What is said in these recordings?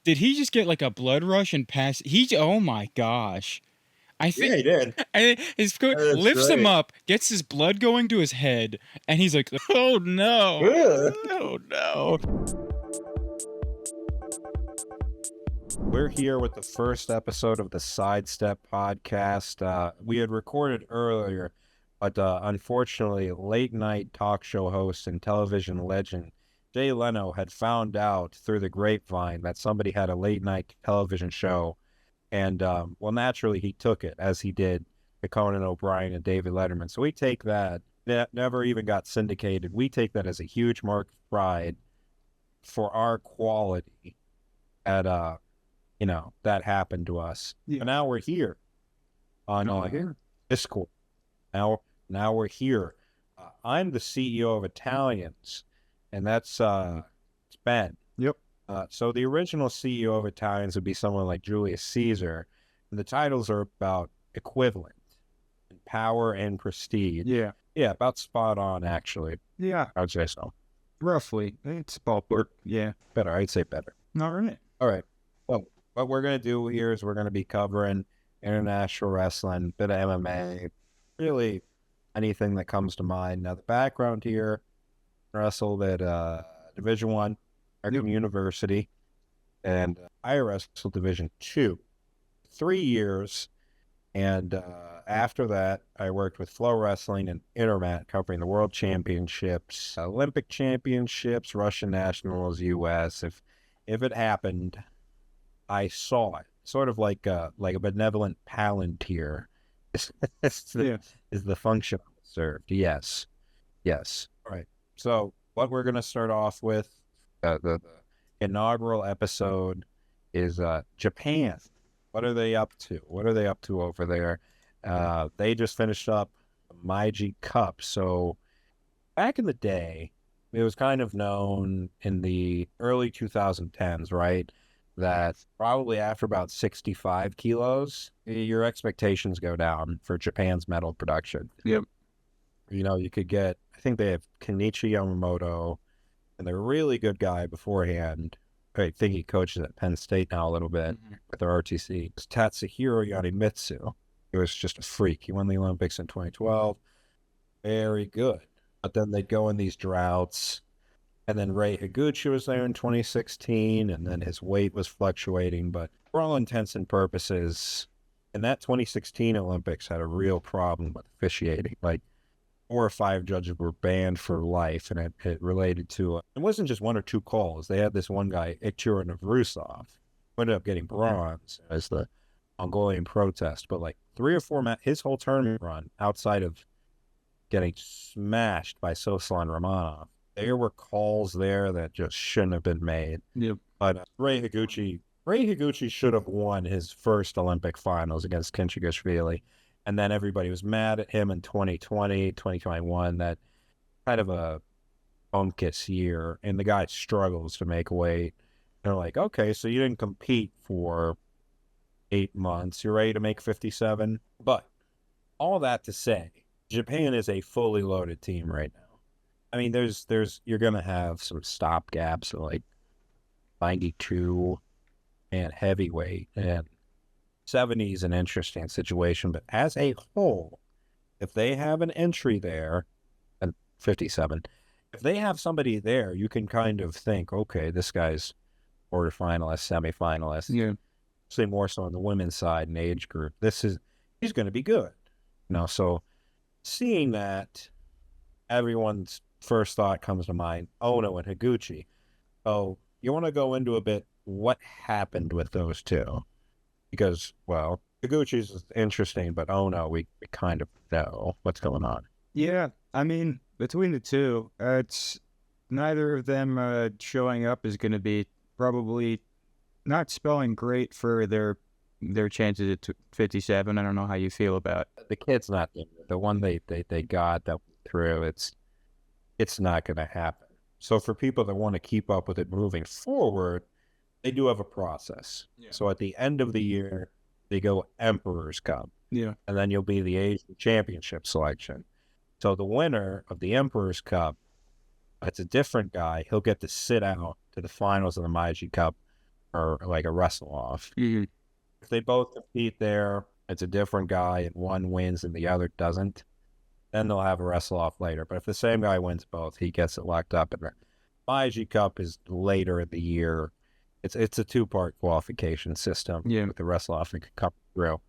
Did he just get like a blood rush and pass? Oh my gosh. I Yeah, think he did. his That's lifts him great. up, gets his blood going to his head, and he's like, "Oh no, Ugh. oh no!" We're here with the first episode of the Sidestep podcast. We had recorded earlier, but unfortunately, late night talk show host and television legend Jay Leno had found out through the grapevine that somebody had a late night television show. And, well, naturally, he took it, as he did to Conan O'Brien and David Letterman. So we take that never even got syndicated. We take that as a huge mark of pride for our quality at that happened to us. Yeah. But now we're here on Discord. Now we're here. I'm the CEO of Italians, and that's it's Ben. Yep. So the original CEO of Italians would be someone like Julius Caesar, and the titles are about equivalent in power and prestige. Yeah. Yeah, about spot on, actually. Yeah. I'd say so. Roughly, it's ballpark. Yeah. Better. I'd say better. All right. All right. Well, what we're going to do here is we're going to be covering international wrestling, bit of MMA, really anything that comes to mind. Now, the background here, wrestled at Division I, American University, and I wrestled Division II, 3 years. And after that, I worked with Flow Wrestling and Intermat, covering the World Championships, Olympic Championships, Russian Nationals, U.S. If it happened, I saw it. Sort of like a benevolent palantir is the function served. Yes. All right. So what we're going to start off with, the inaugural episode, is Japan. What are they up to? What are they up to over there? They just finished up the Meiji Cup. So back in the day, it was kind of known in the early 2010s, right? That probably after about 65 kilos, your expectations go down for Japan's medal production. Yep. You could get, I think they have Kenichi Yamamoto, and they're a really good guy beforehand. I think he coaches at Penn State now a little bit with their RTC. It's Tatsuhiro Yanimitsu. He was just a freak. He won the Olympics in 2012. Very good. But then they'd go in these droughts. And then Ray Higuchi was there in 2016, and then his weight was fluctuating. But for all intents and purposes, and that 2016 Olympics had a real problem with officiating. Like 4 or 5 judges were banned for life, and it related to, it wasn't just 1 or 2 calls. They had this one guy, Ikchura Navrusov, who ended up getting bronze as the Mongolian protest. But like 3 or 4, his whole tournament run, outside of getting smashed by Soslan Romanov, there were calls there that just shouldn't have been made. Yep. But Ray Higuchi should have won his first Olympic finals against Kinchigashvili. And then everybody was mad at him in 2020, 2021, that kind of a bunkus year. And the guy struggles to make weight. They're like, okay, so you didn't compete for 8 months. You're ready to make 57? But all that to say, Japan is a fully loaded team right now. I mean, you're going to have some stop gaps like 92 and heavyweight, and 70 is an interesting situation. But as a whole, if they have an entry there, and 57, if they have somebody there, you can kind of think, okay, this guy's quarterfinalist, semifinalist. Yeah. Say more so on the women's side and age group. He's going to be good. So seeing that, everyone's first thought comes to mind, Ono and Higuchi. Oh, you want to go into a bit what happened with those two? Because, well, Higuchi's interesting, but Ono, we kind of know what's going on. Yeah, I mean, between the two, it's neither of them showing up is going to be probably not spelling great for their chances at 57. I don't know how you feel about it. The kid's not the one they got that through. It's not going to happen. So for people that want to keep up with it moving forward, they do have a process. Yeah. So at the end of the year, they go Emperor's Cup. Yeah. And then you'll be the Asian Championship selection. So the winner of the Emperor's Cup, it's a different guy. He'll get to sit out to the finals of the Meiji Cup. or like a wrestle off. Mhm. If they both compete there, it's a different guy and one wins and the other doesn't, then they'll have a wrestle off later. But if the same guy wins both, he gets it locked up. And the Misc Cup is later in the year. It's a 2-part qualification system Yeah. with the wrestle off and cup through.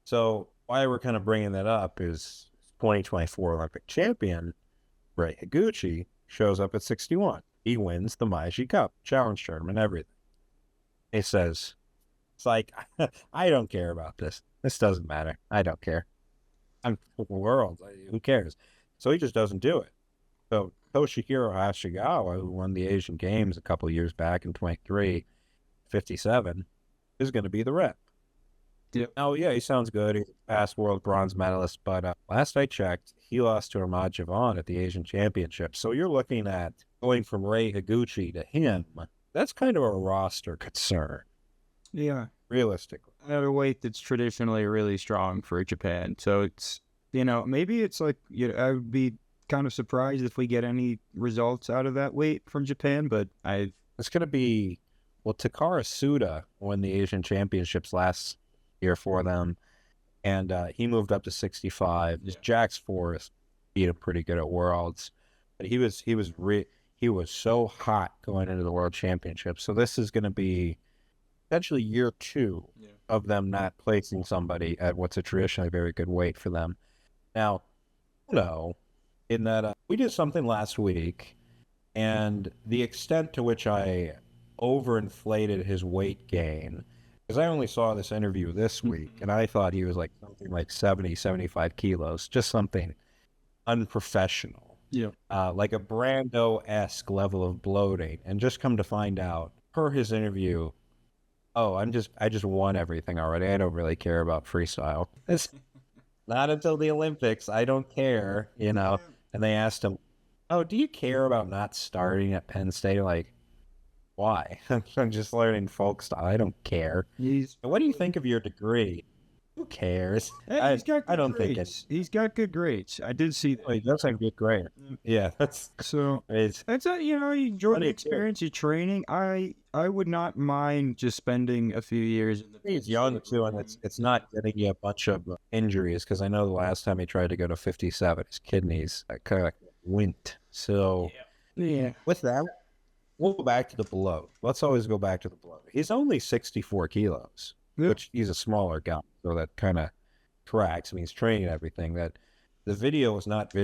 So why we're kind of bringing that up is 2024 Olympic champion Ray Higuchi shows up at 61. He wins the Misc Cup challenge tournament, everything. He says, it's like, I don't care about this. This doesn't matter. I don't care. I'm the world. Who cares? So he just doesn't do it. So Toshihiro Ashigawa, who won the Asian Games a couple of years back in 23, 57, is going to be the rep. Yep. Oh, yeah, he sounds good. He's a past world bronze medalist. But last I checked, he lost to Ahmad Javan at the Asian Championship. So you're looking at going from Ray Higuchi to him. That's kind of a roster concern. Yeah. Realistically. At a weight that's traditionally really strong for Japan. So it's, maybe it's like, I would be kind of surprised if we get any results out of that weight from Japan, but it's going to be, well, Takara Suda won the Asian Championships last year for them, and he moved up to 65. Yeah. Jax Forrest beat him pretty good at Worlds, but he was so hot going into the World Championship. So this is going to be essentially year 2 of them not placing somebody at what's a traditionally very good weight for them. Now, in that we did something last week, and the extent to which I overinflated his weight gain, because I only saw this interview this week, and I thought he was like something like 70, 75 kilos, just something unprofessional. Yeah. Like a Brando-esque level of bloating. And just come to find out, per his interview, I just won everything already. I don't really care about freestyle. It's not until the Olympics. I don't care, And they asked him, "Oh, do you care about not starting at Penn State?" Like, why? I'm just learning folk style. I don't care. What do you think of your degree? Who cares? Hey, he's got good I don't grades. He's got good grades. I did see that. He does have good grade. Yeah, that's So it's that's you enjoy the Funny, too. experience, you're training. I would not mind just spending a few years in the he's young too, and it's not getting you a bunch of injuries. Because I know the last time he tried to go to 57, his kidneys kind of went. So Yeah. with that, we'll go back to the bloat. Let's always go back to the bloat. He's only 64 kilos, which he's a smaller guy, so that kind of tracks. I mean, he's training everything. That the video was not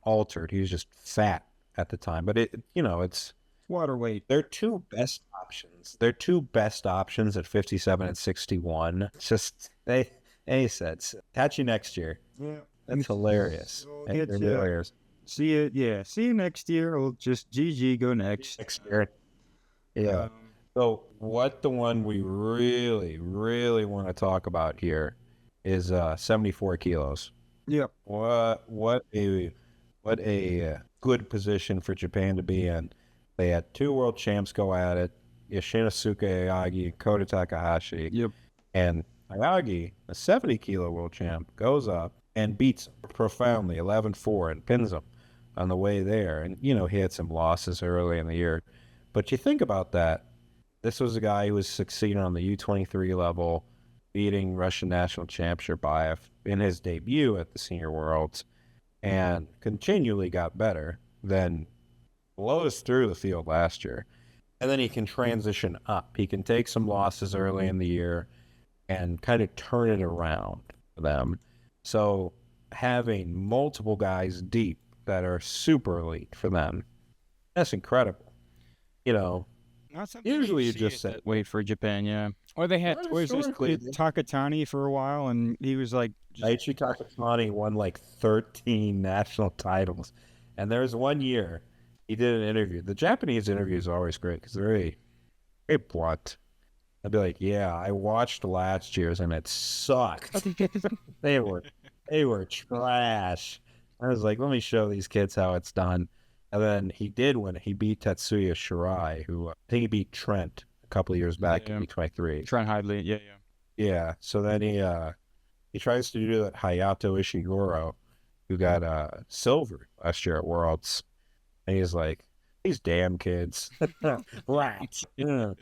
altered. He was just fat at the time. But it's Water weight. their two best options. Their two best options at 57 and 61. It's just they said, "Catch you next year." Yeah. That's hilarious. So They're it's, hilarious. See you. Yeah. See you next year. We'll just GG go next. Next year. Yeah. So what the one we really, really want to talk about here is 74 kilos. Yep. What a good position for Japan to be in. They had 2 world champs go at it, Yoshinosuke Ayagi and Kota Takahashi. Yep. And Ayagi, a 70-kilo world champ, goes up and beats him profoundly, 11-4, and pins him on the way there. And, he had some losses early in the year. But you think about that. This was a guy who was succeeding on the U23 level, beating Russian national champ Sherbayev in his debut at the Senior Worlds, and continually got better, then blows through the field last year. And then he can transition up. He can take some losses early in the year and kind of turn it around for them. So having multiple guys deep that are super elite for them, that's incredible. Not something Usually you see just at said, that weight for Japan, yeah. Or they had Well, was this historically, Takatani for a while, and he was like, Daichi Takatani won like 13 national titles. And there's one year he did an interview. The Japanese interviews are always great because they're very, very blunt. I'd be like, yeah, I watched last year's and it sucked. They were trash. I was like, let me show these kids how it's done. And then he did win it. He beat Tetsuya Shirai, who I think he beat Trent a couple of years back in E23. Trent Hidley, yeah. Yeah. So then he tries to do that Hayato Ishiguro, who got silver last year at Worlds. And he's like, these damn kids. Rats. Yeah.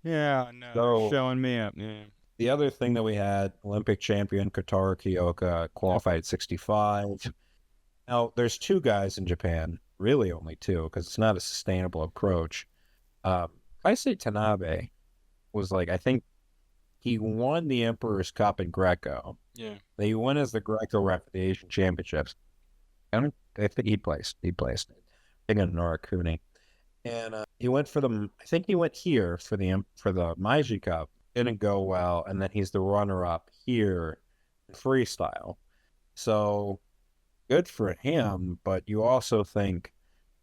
Yeah, no, they're So showing me up. Yeah. the other thing that we had, Olympic champion Kotaro Kiyoka qualified at 65. Now, there's two guys in Japan, really only two, because it's not a sustainable approach. Um, Kaisei Tanabe was like, I think he won the Emperor's Cup in Greco. Yeah. He won as the Greco rep at the Asian Championships. I think he placed. He placed. I think in Norakuni. And he went for the. I think he went here for the Meiji Cup. Didn't go well, and then he's the runner-up here in freestyle. So good for him, but you also think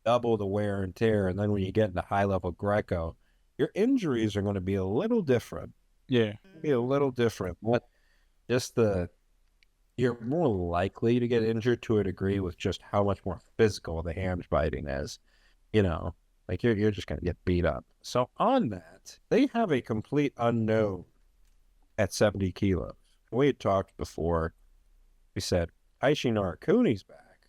double the wear and tear, and then when you get into high-level Greco, your injuries are going to be a little different. Yeah. Be a little different. What just you're more likely to get injured to a degree with just how much more physical the hand biting is. You know, like you're just gonna get beat up. So on that, they have a complete unknown at 70 kilos. We had talked before. We said Aishi Narakuni's back,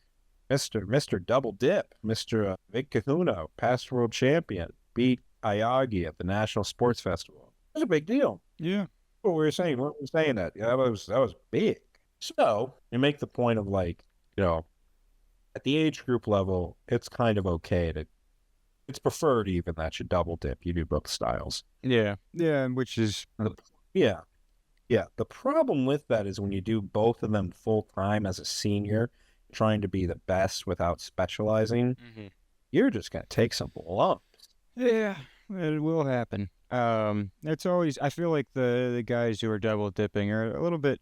Mister Double Dip, Mister Vic Kahuna, past world champion, beat Ayagi at the National Sports Festival. It was a big deal. Yeah. What we were saying, that that was big. So you make the point of like, at the age group level, it's kind of okay it's preferred even that you double dip, you do both styles. Yeah. Yeah. Which is. Yeah. The problem with that is when you do both of them full time as a senior, trying to be the best without specializing, you're just gonna take some lumps. Yeah, it will happen. It's always. I feel like the guys who are double dipping are a little bit.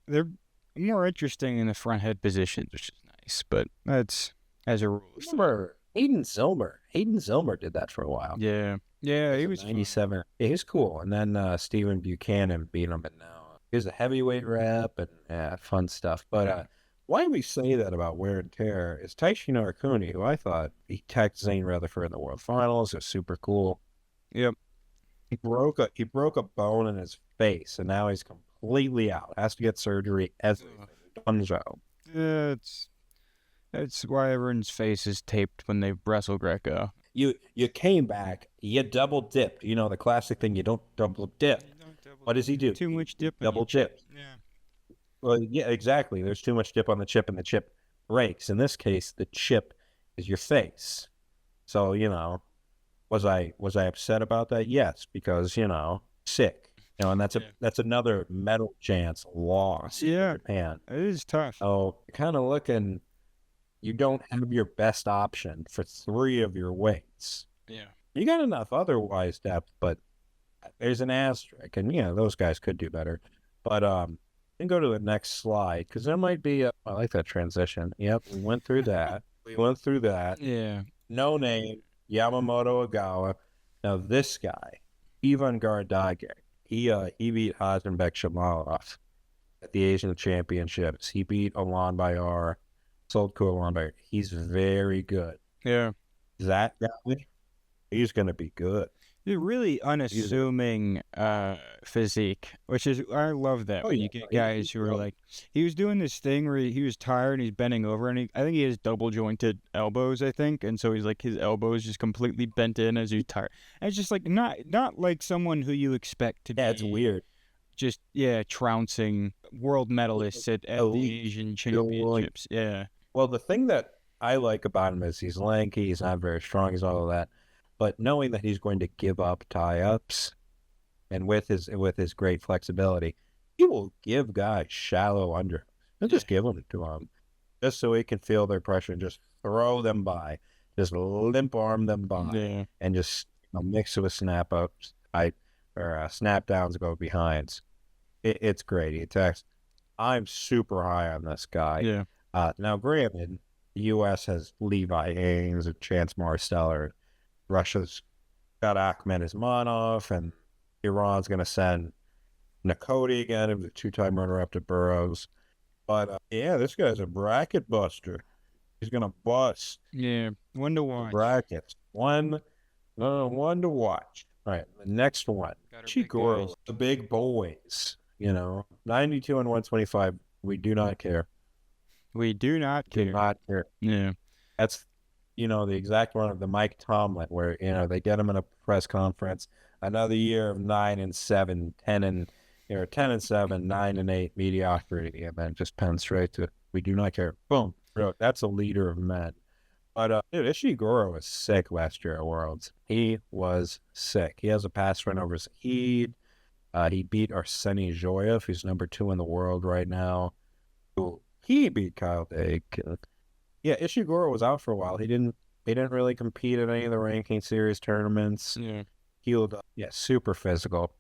They're more interesting in the front head positions, which is nice. But that's as a rule. Remember Hayden Zilmer? Hayden Zilmer did that for a while. Yeah. Yeah, he was 97. Yeah, he's cool. And then Stephen Buchanan beat him, and now he's a heavyweight rep and fun stuff. But why we say that about wear and tear is Taishi Narakuni, who I thought he teched Zane Rutherford in the World Finals. It was super cool. Yep. He broke a bone in his face, and now he's completely out. Has to get surgery. Everything. Dunzo. Yeah, that's why everyone's face is taped when they wrestle Greco. You came back, you double dipped. You know, the classic thing, you don't double dip. What does he do? Too much dip. Double dip. Yeah. Well, yeah, exactly. There's too much dip on the chip, and the chip breaks. In this case, the chip is your face. So, was I upset about that? Yes, because, sick. And that's another medal chance loss in Japan. It is tough. So, kind of looking, you don't have your best option for 3 of your weights. Yeah. You got enough otherwise depth, but there's an asterisk, and those guys could do better. But then go to the next slide, because there might be I like that transition. Yep, we went through that. Yeah. No name, Yamamoto Ogawa. Now this guy, Ivan Gardage, he beat Hazenbek Shamalov at the Asian Championships. He beat Alain Bayard. Sold to Alain Bayard. He's very good. Yeah. That guy, he's going to be good. You're really unassuming physique, which is, I love that. You get guys who are like, he was doing this thing where he was tired and he's bending over, and I think he has double jointed elbows, and so he's like, his elbows just completely bent in as he's tired. And it's just like, not like someone who you expect to be. Yeah, it's weird. Just, trouncing world medalists at the Asian Championships. Yeah. Well, the thing that I like about him is he's lanky, he's not very strong, he's all of that. But knowing that he's going to give up tie-ups, and with his great flexibility, he will give guys shallow under. He'll just give them to them, just so he can feel their pressure and just throw them by, just limp arm them by, and just mix it with snap ups, or snap downs, go behinds. It's great. He attacks. I'm super high on this guy. Yeah. Now, granted, the U.S. has Levi Haines and Chance Marsteller. Russia's got Akhmed Ismanov, and Iran's going to send Nakoti again, who's a 2-time runner-up to Burroughs. But, this guy's a bracket buster. He's going to bust. Yeah, one to watch. Brackets. One to watch. All right, the next one. Chigoro, the big boys. 92 and 125. We do not care. We do not care. Do not care. Yeah. That's the exact one of the Mike Tomlin where, they get him in a press conference. another year of 9-7, 10-7, 9-8 mediocrity, and then just pen straight to we do not care. Boom. Bro, that's a leader of men. But dude, Ishiguro was sick last year at Worlds. He was sick. He has a pass run over Zahid. He beat Arseniy Zhoyev, who's number 2 in the world right now. He beat Kyle Dake. Yeah, Ishiguro was out for a while. He didn't really compete in any of the ranking series tournaments. Yeah. Healed up. Yeah, super physical.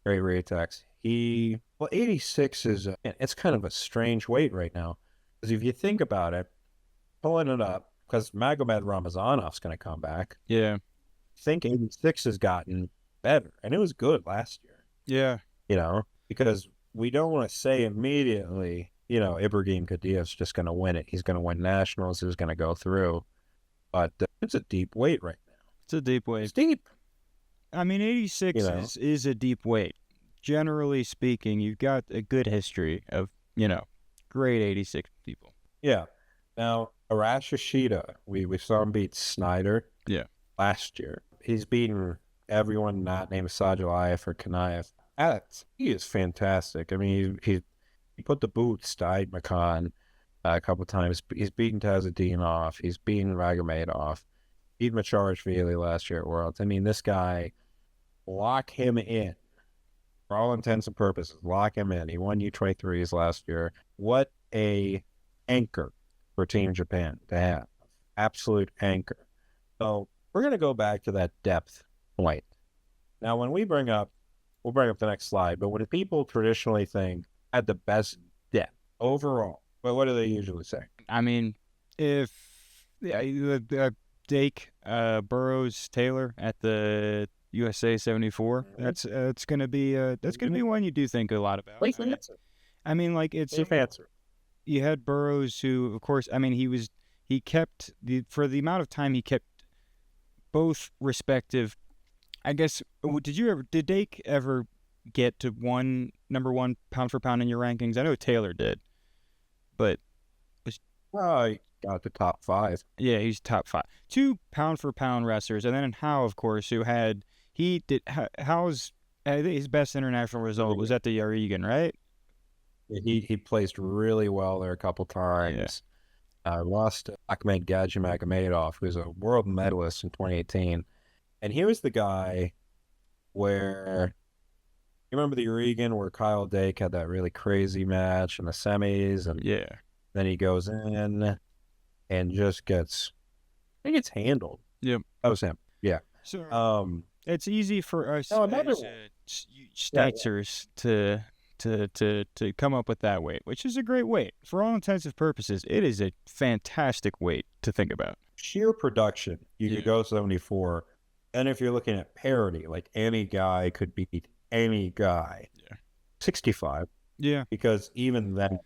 Great retex. 86 is, it's kind of a strange weight right now. Because if you think about it, pulling it up, because Magomed Ramazanov's going to come back. Yeah. I think 86 has gotten better. And it was good last year. Yeah. Because we don't want to say immediately, Ibrahim Kadiyev's just going to win it. He's going to win nationals. He's going to go through. But it's a deep weight right now. It's a deep weight. It's deep. I mean, 86 is a deep weight. Generally speaking, you've got a good history of, great 86 people. Yeah. Now, Arash Ashita, we saw him beat Snyder last year. He's beaten everyone not named Aliyev or Kanaev. He is fantastic. I mean, he put the boots to Ait Makan a couple times. He's beaten Tazadinov. He's beaten Ragomedov. Beat Macharashvili last year at Worlds. I mean, this guy, lock him in. For all intents and purposes, lock him in. He won U23s last year. What a anchor for Team Japan to have. Absolute anchor. So we're going to go back to that depth point. Now, when we'll bring up the next slide, but when people traditionally think had the best depth overall, well, what do they usually say? I mean, if Dake, Burroughs, Taylor at the USA 74, that's gonna be one you do think a lot about. I mean, like it's safe answer. You had Burroughs, who, of course, I mean, he kept for the amount of time he kept both respective. I guess did Dake ever get to number one pound for pound in your rankings? I know Taylor did, but he got the top 5. Yeah, he's top 5. 2 pound for pound wrestlers, and then Howe, of course, who Howe's his best international result was at the Yarrigan, right? He placed really well there a couple times. Lost to Ahmed Gadzhimagomedov, who's a world medalist in 2018. And he was the guy where, you remember the Yarrigan where Kyle Dake had that really crazy match in the semis, and then he goes in and just gets handled. Yep. That was him. Yeah. So it's easy for us Schnitzers to come up with that weight, which is a great weight. For all intents and purposes, it is a fantastic weight to think about. Sheer production, you could go 74. And if you're looking at parity, like any guy could beat any guy. 65. Yeah. Because even then,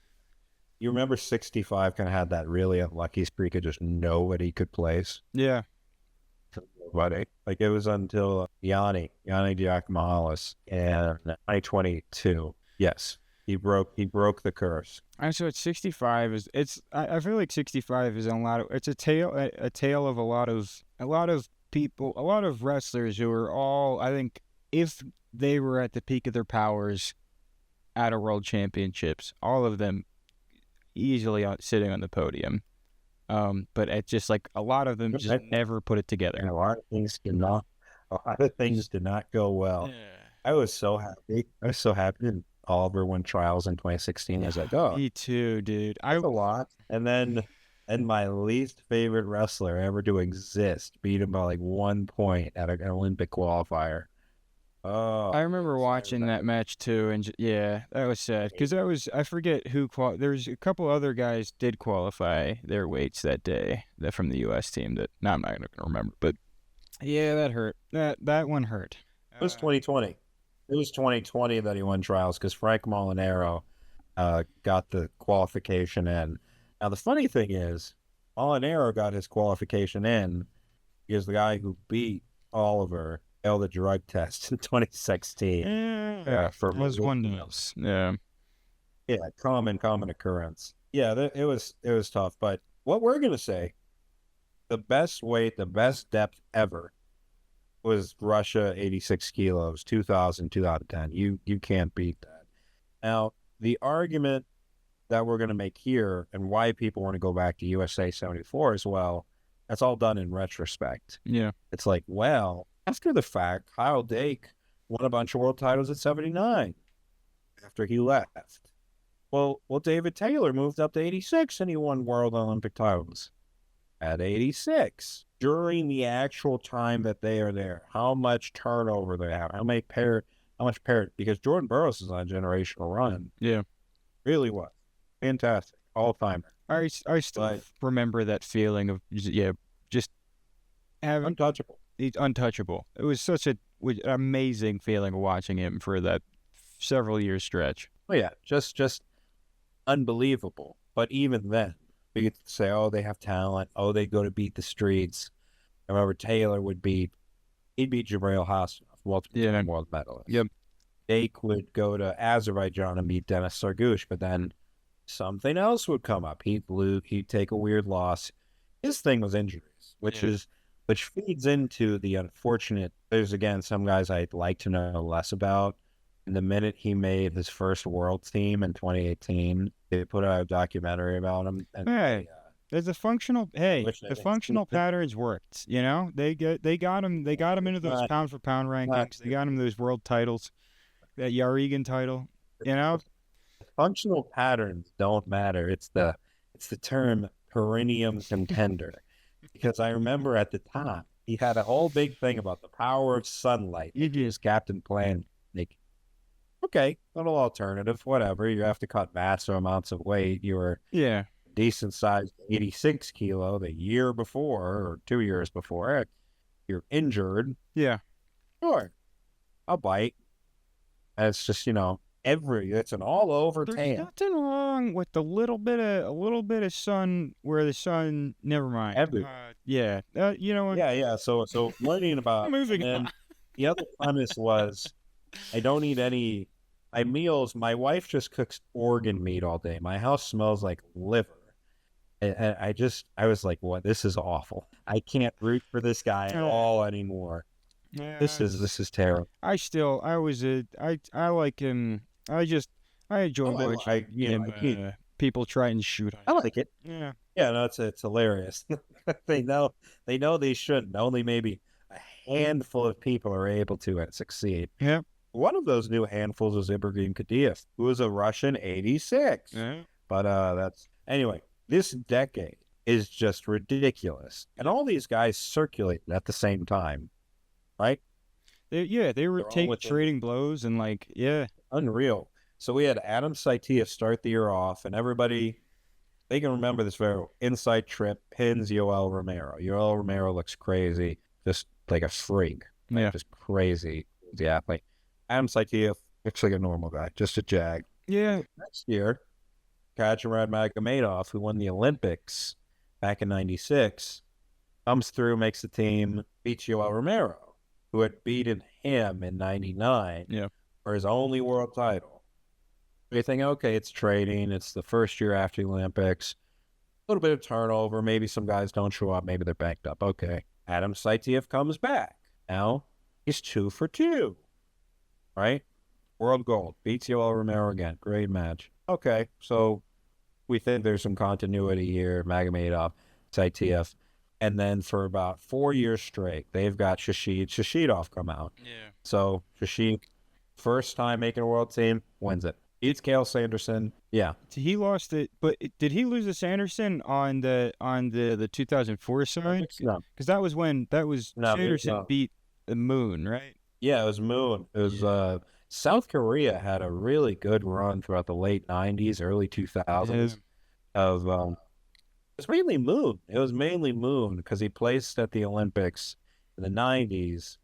you remember 65 kind of had that really unlucky streak of just nobody could place. Yeah. Nobody. Like it was until Yanni Giacomalis in 2022. Yes. He broke the curse. And so at 65 I feel like 65 is it's a tale of a lot of people, a lot of wrestlers who are all, I think, if they were at the peak of their powers at a world championships, all of them easily sitting on the podium. But it's just like a lot of them just never put it together. And a lot of things did not go well. Yeah. I was so happy when Oliver won trials in 2016. I was like, oh, me too, dude. That's a lot. And then my least favorite wrestler ever to exist beat him by like 1 point at an Olympic qualifier. Oh, I remember watching that match too, and that was sad because I forget who there's a couple other guys did qualify their weights that day from the U.S. team that I'm not going to remember, but that hurt. That one hurt. It was 2020. It was 2020 that he won trials because Frank Molinaro got the qualification in. Now the funny thing is, Molinaro got his qualification in because the guy who beat Oliver failed the drug test in 2016. Yeah, was one of those. Yeah, common occurrence. Yeah, it was tough. But what we're gonna say, the best weight, the best depth ever was Russia 86 kilos, 2000, 2010. You can't beat that. Now, the argument that we're going to make here and why people want to go back to USA 74 as well, that's all done in retrospect. Yeah. It's like, well, after the fact, Kyle Dake won a bunch of world titles at 79 after he left. Well, David Taylor moved up to 86 and he won world Olympic titles at 86 during the actual time that they are there. How much turnover they have, how much parity, because Jordan Burroughs is on a generational run. Yeah. Really was. Fantastic. All-timer. I still remember that feeling of, just having... Untouchable. He's untouchable. It was such an amazing feeling watching him for that several year stretch. Oh, yeah. Just unbelievable. But even then, we get to say, oh, they have talent. Oh, they go to beat the streets. I remember Taylor he'd beat Jabril Hassanov, multiple world medalist. Yep. Dake would go to Azerbaijan and beat Denis Sargush, but then something else would come up. He'd take a weird loss. His thing was injuries, which feeds into the unfortunate. There's again some guys I'd like to know less about. And the minute he made his first world team in 2018, they put out a documentary about him. And there's a functional. The functional patterns worked. You know, they got him into those pound for pound rankings. They got him those world titles, that Yarygin title. You know, functional patterns don't matter. It's the term perennium contender, because I remember at the time he had a whole big thing about the power of sunlight. His captain plan, like, okay, little alternative, whatever. You have to cut massive amounts of weight. You were decent sized 86 kilo the year before or 2 years before. You're injured. Yeah. Sure. I'll bite. And it's just, it's an all over tan. There's nothing wrong with a little bit of sun where the sun, never mind. You know what? Yeah. So learning about moving on. The other premise was I don't eat any my meals. My wife just cooks organ meat all day. My house smells like liver. And I was like, what? This is awful. I can't root for this guy at all anymore. Yeah, this is terrible. I like him. I enjoy watching people try and shoot on him. I like it. Yeah. Yeah, no, it's hilarious. they know they shouldn't. Only maybe a handful of people are able to succeed. Yeah. One of those new handfuls is Ibrahim Kadyrov, who is a Russian 86. Yeah. But anyway, this decade is just ridiculous. And all these guys circulated at the same time, right? They were trading blows and unreal. So we had Adam Saitiev start the year off, and everybody, they can remember this very well. Inside trip, pins Yoel Romero. Yoel Romero looks crazy, just like a freak. Just crazy. The athlete. Adam Saitiev looks like a normal guy, just a jag. Yeah. Next year, Kazakh Magomedov, who won the Olympics back in 96, comes through, makes the team, beats Yoel Romero, who had beaten him in 99 for his only world title. You think, okay, it's trading. It's the first year after the Olympics. A little bit of turnover. Maybe some guys don't show up. Maybe they're banked up. Okay. Adam Saitiev comes back. Now he's 2 for 2. Right? World gold. Beats Yoel Romero again. Great match. Okay. So we think there's some continuity here. Magomedov, Saitiev. And then for about 4 years straight, they've got Shashidov come out. Yeah. So Shashid, first time making a world team, wins it. Beats Cale Sanderson. Yeah. He lost it, but did he lose to Sanderson on the 2004 side? No. Because that was when Sanderson beat the Moon, right? Yeah, it was Moon. It was South Korea had a really good run throughout the late 90s, early 2000s of it was mainly Moon because he placed at the Olympics in the 90s.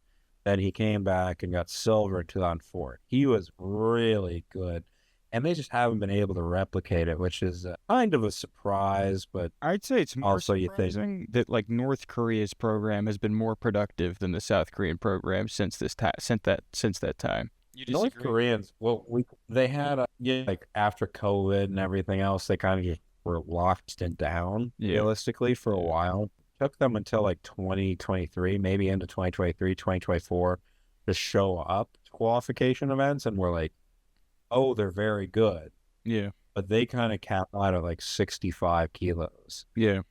Then he came back and got silver in 2004. He was really good. And they just haven't been able to replicate it, which is kind of a surprise. But I'd say it's more also surprising that North Korea's program has been more productive than the South Korean program since that time. North Koreans, they had after COVID and everything else, they kind of just were locked down realistically for a while. took them until like 2023, maybe into 2023, 2024 to show up to qualification events, and we're like, oh, they're very good. Yeah. But they kind of cap out at like 65 kilos. Yeah.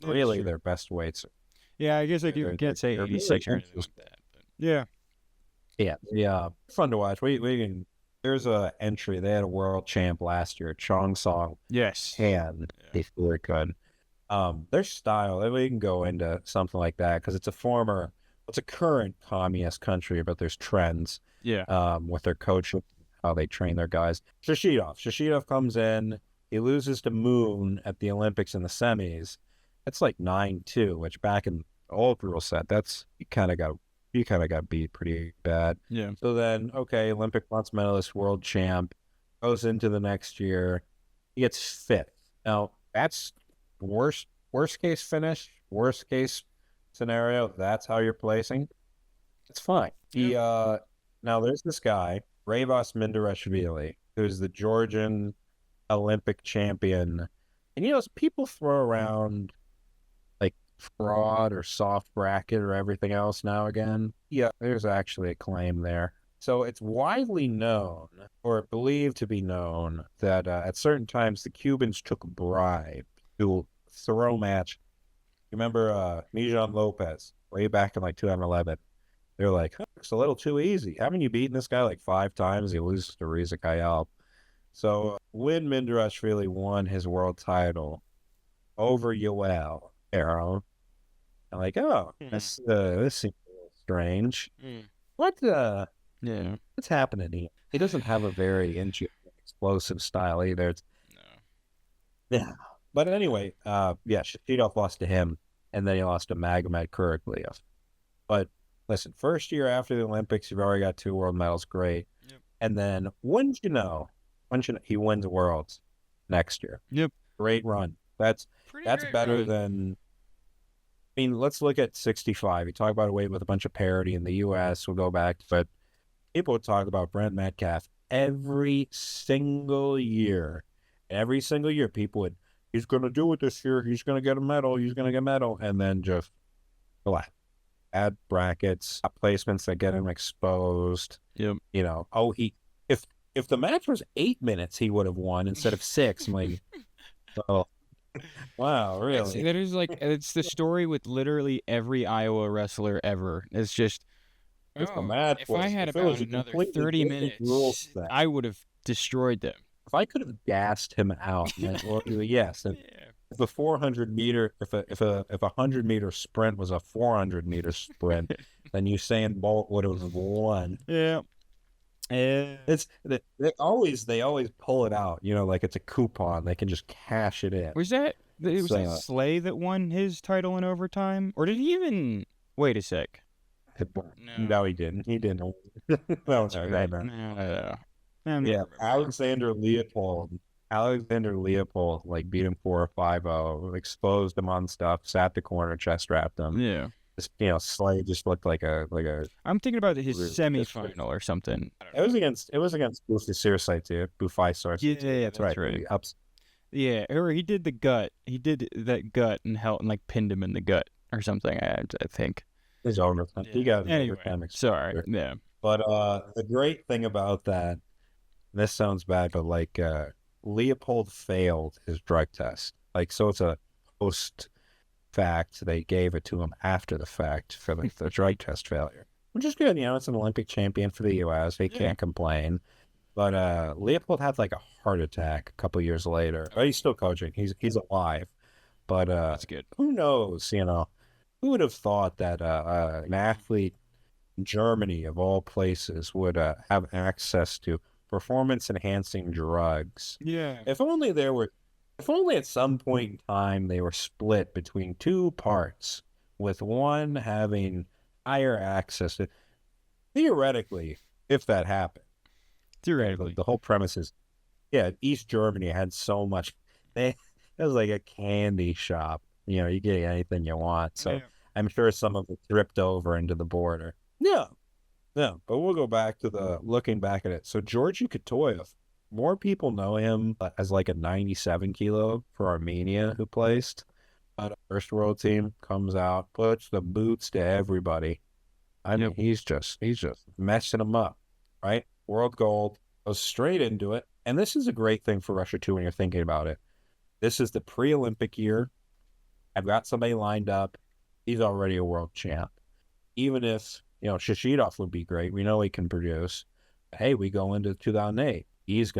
Really sure. their best weights. Yeah, I guess you can't say 86 or anything like that. But yeah. Yeah. Fun to watch. We can. There's a entry. They had a world champ last year, Chong Song. Yes. And they were good. Their style, we can go into something like that because it's a current communist country, but there's trends. Yeah. With their coach, how they train their guys. Shashidov comes in. He loses to Moon at the Olympics in the semis. That's like 9-2, which back in the old rule set, that's you kind of got beat pretty bad. Yeah. So then, okay, Olympic bronze medalist, world champ, goes into the next year. He gets fifth. Now that's worst case finish, worst case scenario. That's how you're placing. It's fine. He now there's this guy, Ravas Mindarashvili, who's the Georgian Olympic champion. And people throw around like fraud or soft bracket or everything else now again. Yeah, there's actually a claim there. So it's widely known, or believed to be known, that at certain times the Cubans took a bribe to throw match. You remember Mijan Lopez way back in like 2011? They're like, it's a little too easy. Haven't you beaten this guy like 5 times? He loses to Riza Kayal. So when Mindarashvili won his world title over Yoel Arrow, I'm like, oh, this seems a little strange. What's happening here? He doesn't have a very explosive style either. Yeah. But anyway, Shashidov lost to him, and then he lost to Magomed Kurigliev. But listen, first year after the Olympics, you've already got 2 world medals, great. Yep. And then wouldn't you know, he wins Worlds next year. Yep. Great run. That's better than. I mean, let's look at 65. You talk about a weight with a bunch of parity in the U.S. We'll go back, but people would talk about Brent Metcalf every single year. Every single year, people would, he's going to do it this year. He's going to get a medal. He's going to get a medal. And then just add brackets, placements that get him exposed. Yep. If the match was 8 minutes, he would have won instead of 6. I'm like, oh, wow, really? That is like, it's the story with literally every Iowa wrestler ever. It's just, if I had about another 30 minutes, I would have destroyed them. If I could have gassed him out, yes. If a 400 meter, if a 100-meter sprint was a 400-meter sprint, then Usain Bolt would have won. Yeah. They always pull it out, like it's a coupon. They can just cash it in. Was that Slay that won his title in overtime, or did he even? Wait a sec. No, he didn't. He didn't. No. Yeah, Alexander Leopold, like beat him 4-5-0, exposed him on stuff, sat the corner, chest wrapped him. Yeah. Slay just looked like a. I'm thinking about his semifinal or something. It was against Bufaisar too. Bufaisar. Yeah, that's right. Yeah, or he did the gut. He did that gut and held and like pinned him in the gut or something. I think. His owner. Yeah. He got anyway. Sorry. Yeah. But the great thing about that, this sounds bad, but like Leopold failed his drug test. Like, so it's a post fact. They gave it to him after the fact for like the drug test failure, which is good. It's an Olympic champion for the U.S. He can't complain. But Leopold had like a heart attack a couple years later. But he's still coaching. He's alive. But that's good. Who knows? Who would have thought that an athlete in Germany, of all places, would have access to performance-enhancing drugs? Yeah. If only at some point in time they were split between 2 parts, with one having higher access to, theoretically, if that happened. Theoretically. The whole premise is, East Germany had so much. It was like a candy shop. You get anything you want. So I'm sure some of it dripped over into the border. Yeah. But we'll go back to looking back at it. So Georgi Katoyev, more people know him as like a 97 kilo for Armenia who placed. But first world team comes out, puts the boots to everybody. I mean, Yep. he's just messing them up, right? World gold goes straight into it. And this is a great thing for Russia too when you're thinking about it. This is the pre-Olympic year. I've got somebody lined up. He's already a world champ. Even if, Shishidov would be great. We know he can produce. Hey, we go into 2008. We've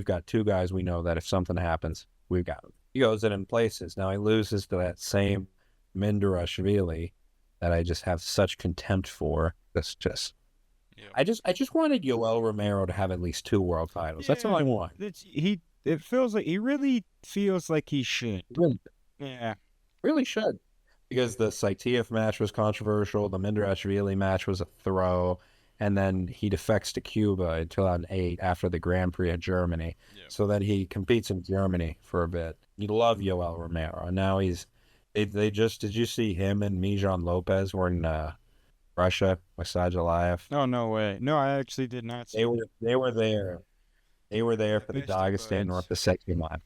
got two guys we know that if something happens, we've got him. He goes in places. Now he loses to that same Mindarashvili that I just have such contempt for. Yeah. I just wanted Yoel Romero to have at least 2 world titles. That's all I want. It feels like he really feels like he should. Really, Yeah. really should. Because the Saitiev match was controversial, the Mindarashvili match was a throw, and then he defects to Cuba in 2008 after the Grand Prix of Germany. Yeah. So then he competes in Germany for a bit. You love Yoel Romero. And now did you see him and Mijan Lopez were in Russia with Aliyev? Oh, no way. No, I actually did not see They were there. They were there for the Best of Dagestan North Ossetia match.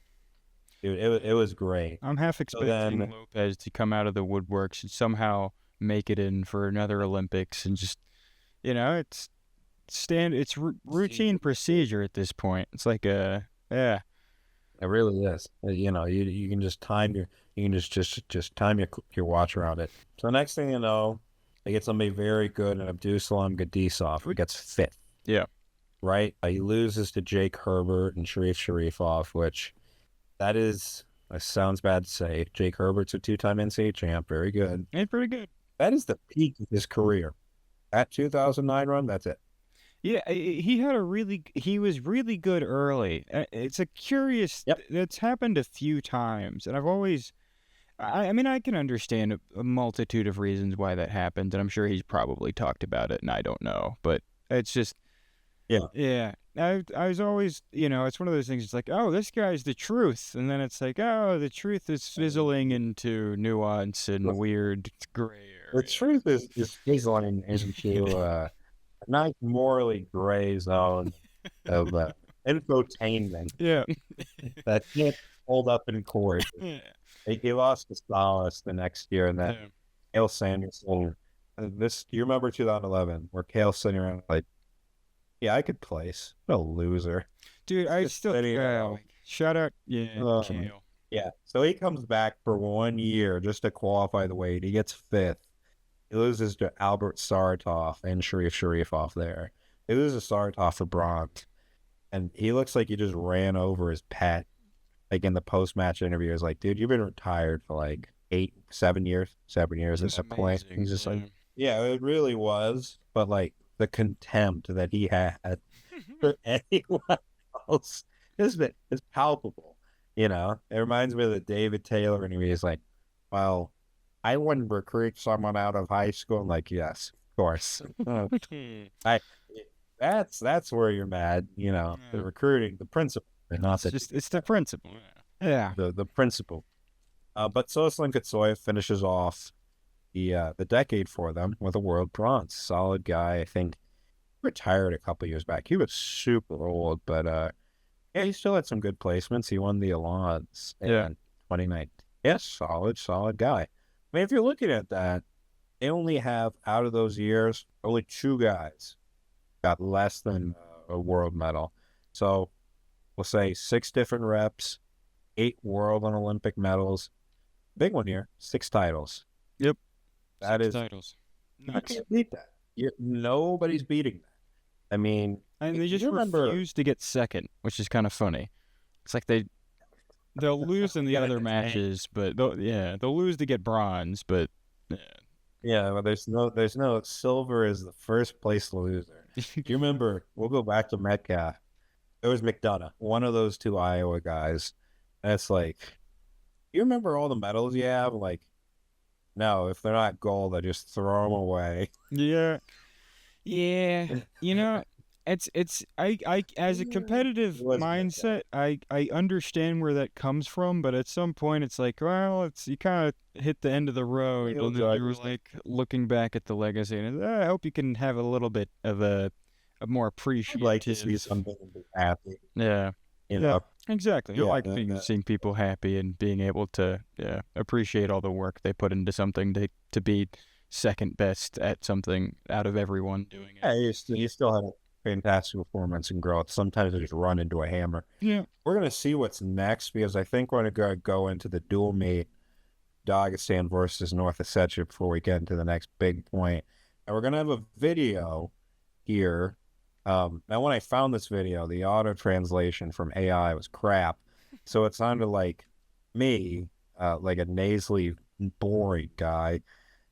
Dude, it was great. I'm half expecting Lopez to come out of the woodworks and somehow make it in for another Olympics and just, it's routine procedure at this point. It's like yeah. It really is. You can just time just time your watch around it. So next thing you know, they get somebody very good in Abdusalam Gadisov who gets 5th. Yeah. Right? He loses to Jake Herbert and Sharifov, which that sounds bad to say. Jake Herbert's a 2-time NCAA champ. Very good. And pretty good. That is the peak of his career. That 2009 run, that's it. Yeah, he was really good early. It's a curious, that's happened a few times. And I've always, I mean, I can understand a multitude of reasons why that happened. And I'm sure he's probably talked about it and I don't know. But it's just, yeah. I was always, it's one of those things. It's like, oh, this guy's the truth. And then it's like, oh, the truth is fizzling into nuance and weird gray area. The truth is fizzling into a nice morally gray zone of infotainment. Yeah. That can't hold up in court. Yeah. He lost to Solace the next year, and then Cale Sanderson. Do you remember 2011 where Cale sitting around like, yeah, I could place. What a loser. Dude, I still shout out, Cale. Yeah. So he comes back for 1 year just to qualify the weight. He gets 5th. He loses to Albert Saratov and Sharifov there. He loses to Saratov for bronze. And he looks like he just ran over his pet. Like in the post-match interview, he was like, dude, you've been retired for like 7 years. 7 years at that point. He's just like, yeah, it really was. But like the contempt that he had for anyone else is palpable. It reminds me of the David Taylor interview. He's like, well, I wouldn't recruit someone out of high school. I'm like, yes, of course. That's where you're mad. The recruiting, the principle, not it's the principle. Yeah, the principle. But Soslin Kutsoyev finishes off the decade for them with a world bronze. Solid guy. I think he retired a couple years back. He was super old, but he still had some good placements. He won the Alliance in 2019. Yes, solid guy. I mean, if you're looking at that, they only have, out of those years, only 2 guys got less than a world medal. So we'll say 6 different reps, 8 world and Olympic medals. Big one here, 6 titles. Yep. That 6 is titles. You can't beat that. Nobody's beating that. I mean, they just refuse to get second, which is kind of funny. It's like they'll lose in the other matches, but they'll lose to get bronze, but well, there's no silver is the first place loser. Do you remember? We'll go back to Metcalf. It was McDonough, one of those 2 Iowa guys. That's like, you remember all the medals you have? Like, no, if they're not gold, I just throw them away. Yeah. It's I as a competitive mindset, I understand where that comes from, but at some point it's like, well, you kind of hit the end of the road, and then you're like looking back at the legacy, and I hope you can have a little bit of a more appreciative. I'd like to see something happy. Yeah. Exactly. You Yeah, like seeing people happy and being able to appreciate all the work they put into something to be second best at something out of everyone doing it. yeah, you still had a fantastic performance and growth. Sometimes they just run into a hammer. Yeah. We're gonna see what's next because I think we're gonna go into the dual meet, Dagestan versus North Ossetia before we get into the next big point. And we're gonna have a video here. Now, when I found this video, the auto translation from AI was crap, so it sounded like me, like a nasally, boring guy.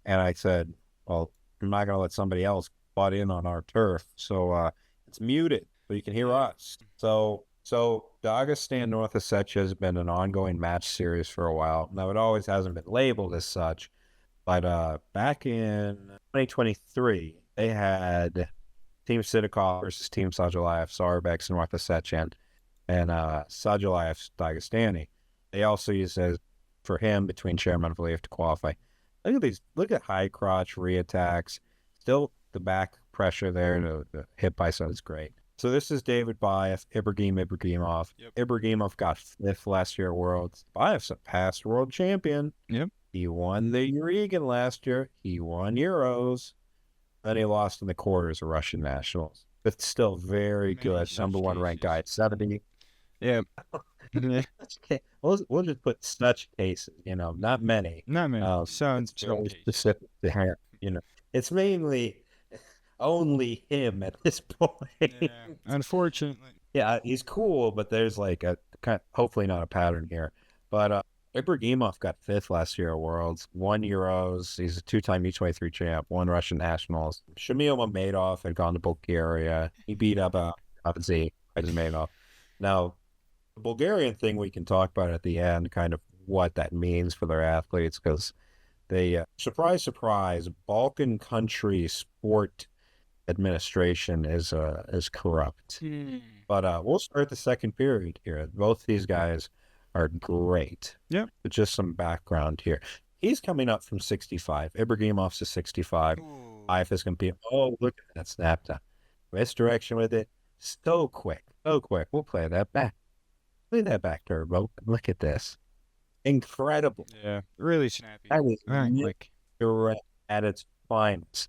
And I said, "Well, I'm not gonna let somebody else butt in on our turf, so it's muted, so you can hear us." So Dagestan North Ossetia has been an ongoing match series for a while. Now, it always hasn't been labeled as such, but back in 2023, they had Team Sidikov versus Team Sajalayev, Sarbex, North Ossetia, and Sajalayev, Dagestani. They also used as for him between Chairman Aliyev to qualify. Look at these. Look at high crotch re-attacks. Still the back pressure there. The hip bicep is great. So this is David Baev, Ibragimov. Yep. Ibragimov got 5th last year at Worlds. Baev's a past world champion. Yep. He won the Eureka last year. He won Euros. Then he lost in the quarters of Russian nationals. But still very good. Number one ranked guy at 70. Yeah. Okay. We'll just put such cases, not many. Not many. Sounds very specific to him, It's mainly only him at this point. Yeah, unfortunately. Yeah, he's cool, but there's like a hopefully not a pattern here. But Ibragimov got 5th last year at Worlds, won Euros. He's a 2-time U23 champ, won Russian nationals. Shamil Mamedov had gone to Bulgaria. He beat up Abzi Mamedov. Now, the Bulgarian thing we can talk about at the end, kind of what that means for their athletes, because they, surprise, surprise, Balkan country sport administration is corrupt. But we'll start the second period here. Both these guys are great. Yeah. But just some background here. He's coming up from 65. Ibragimov's a 65. If is going to be, oh, look at that snap down. Misdirection with it. So quick. So quick. We'll play that back. Play that back, Turbo. Look at this. Incredible. Yeah. Really snappy. That is very quick. Direct at its finest.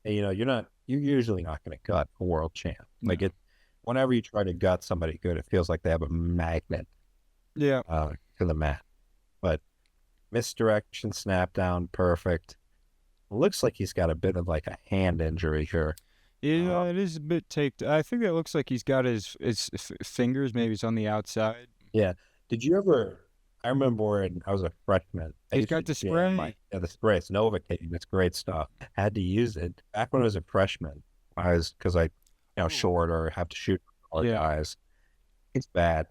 And, you're usually not going to gut a world champ. Like whenever you try to gut somebody good, it feels like they have a magnet. Yeah. To the mat. But misdirection, snap down, perfect. Looks like he's got a bit of like a hand injury here. Yeah, it is a bit taped. I think it looks like he's got his fingers, maybe it's on the outside. Yeah. Did you ever, I remember when I was a freshman. He's got the spray. The spray. It's Novocaine. It's great stuff. I had to use it. Back when I was a freshman, because I, short or have to shoot all the guys. It's bad.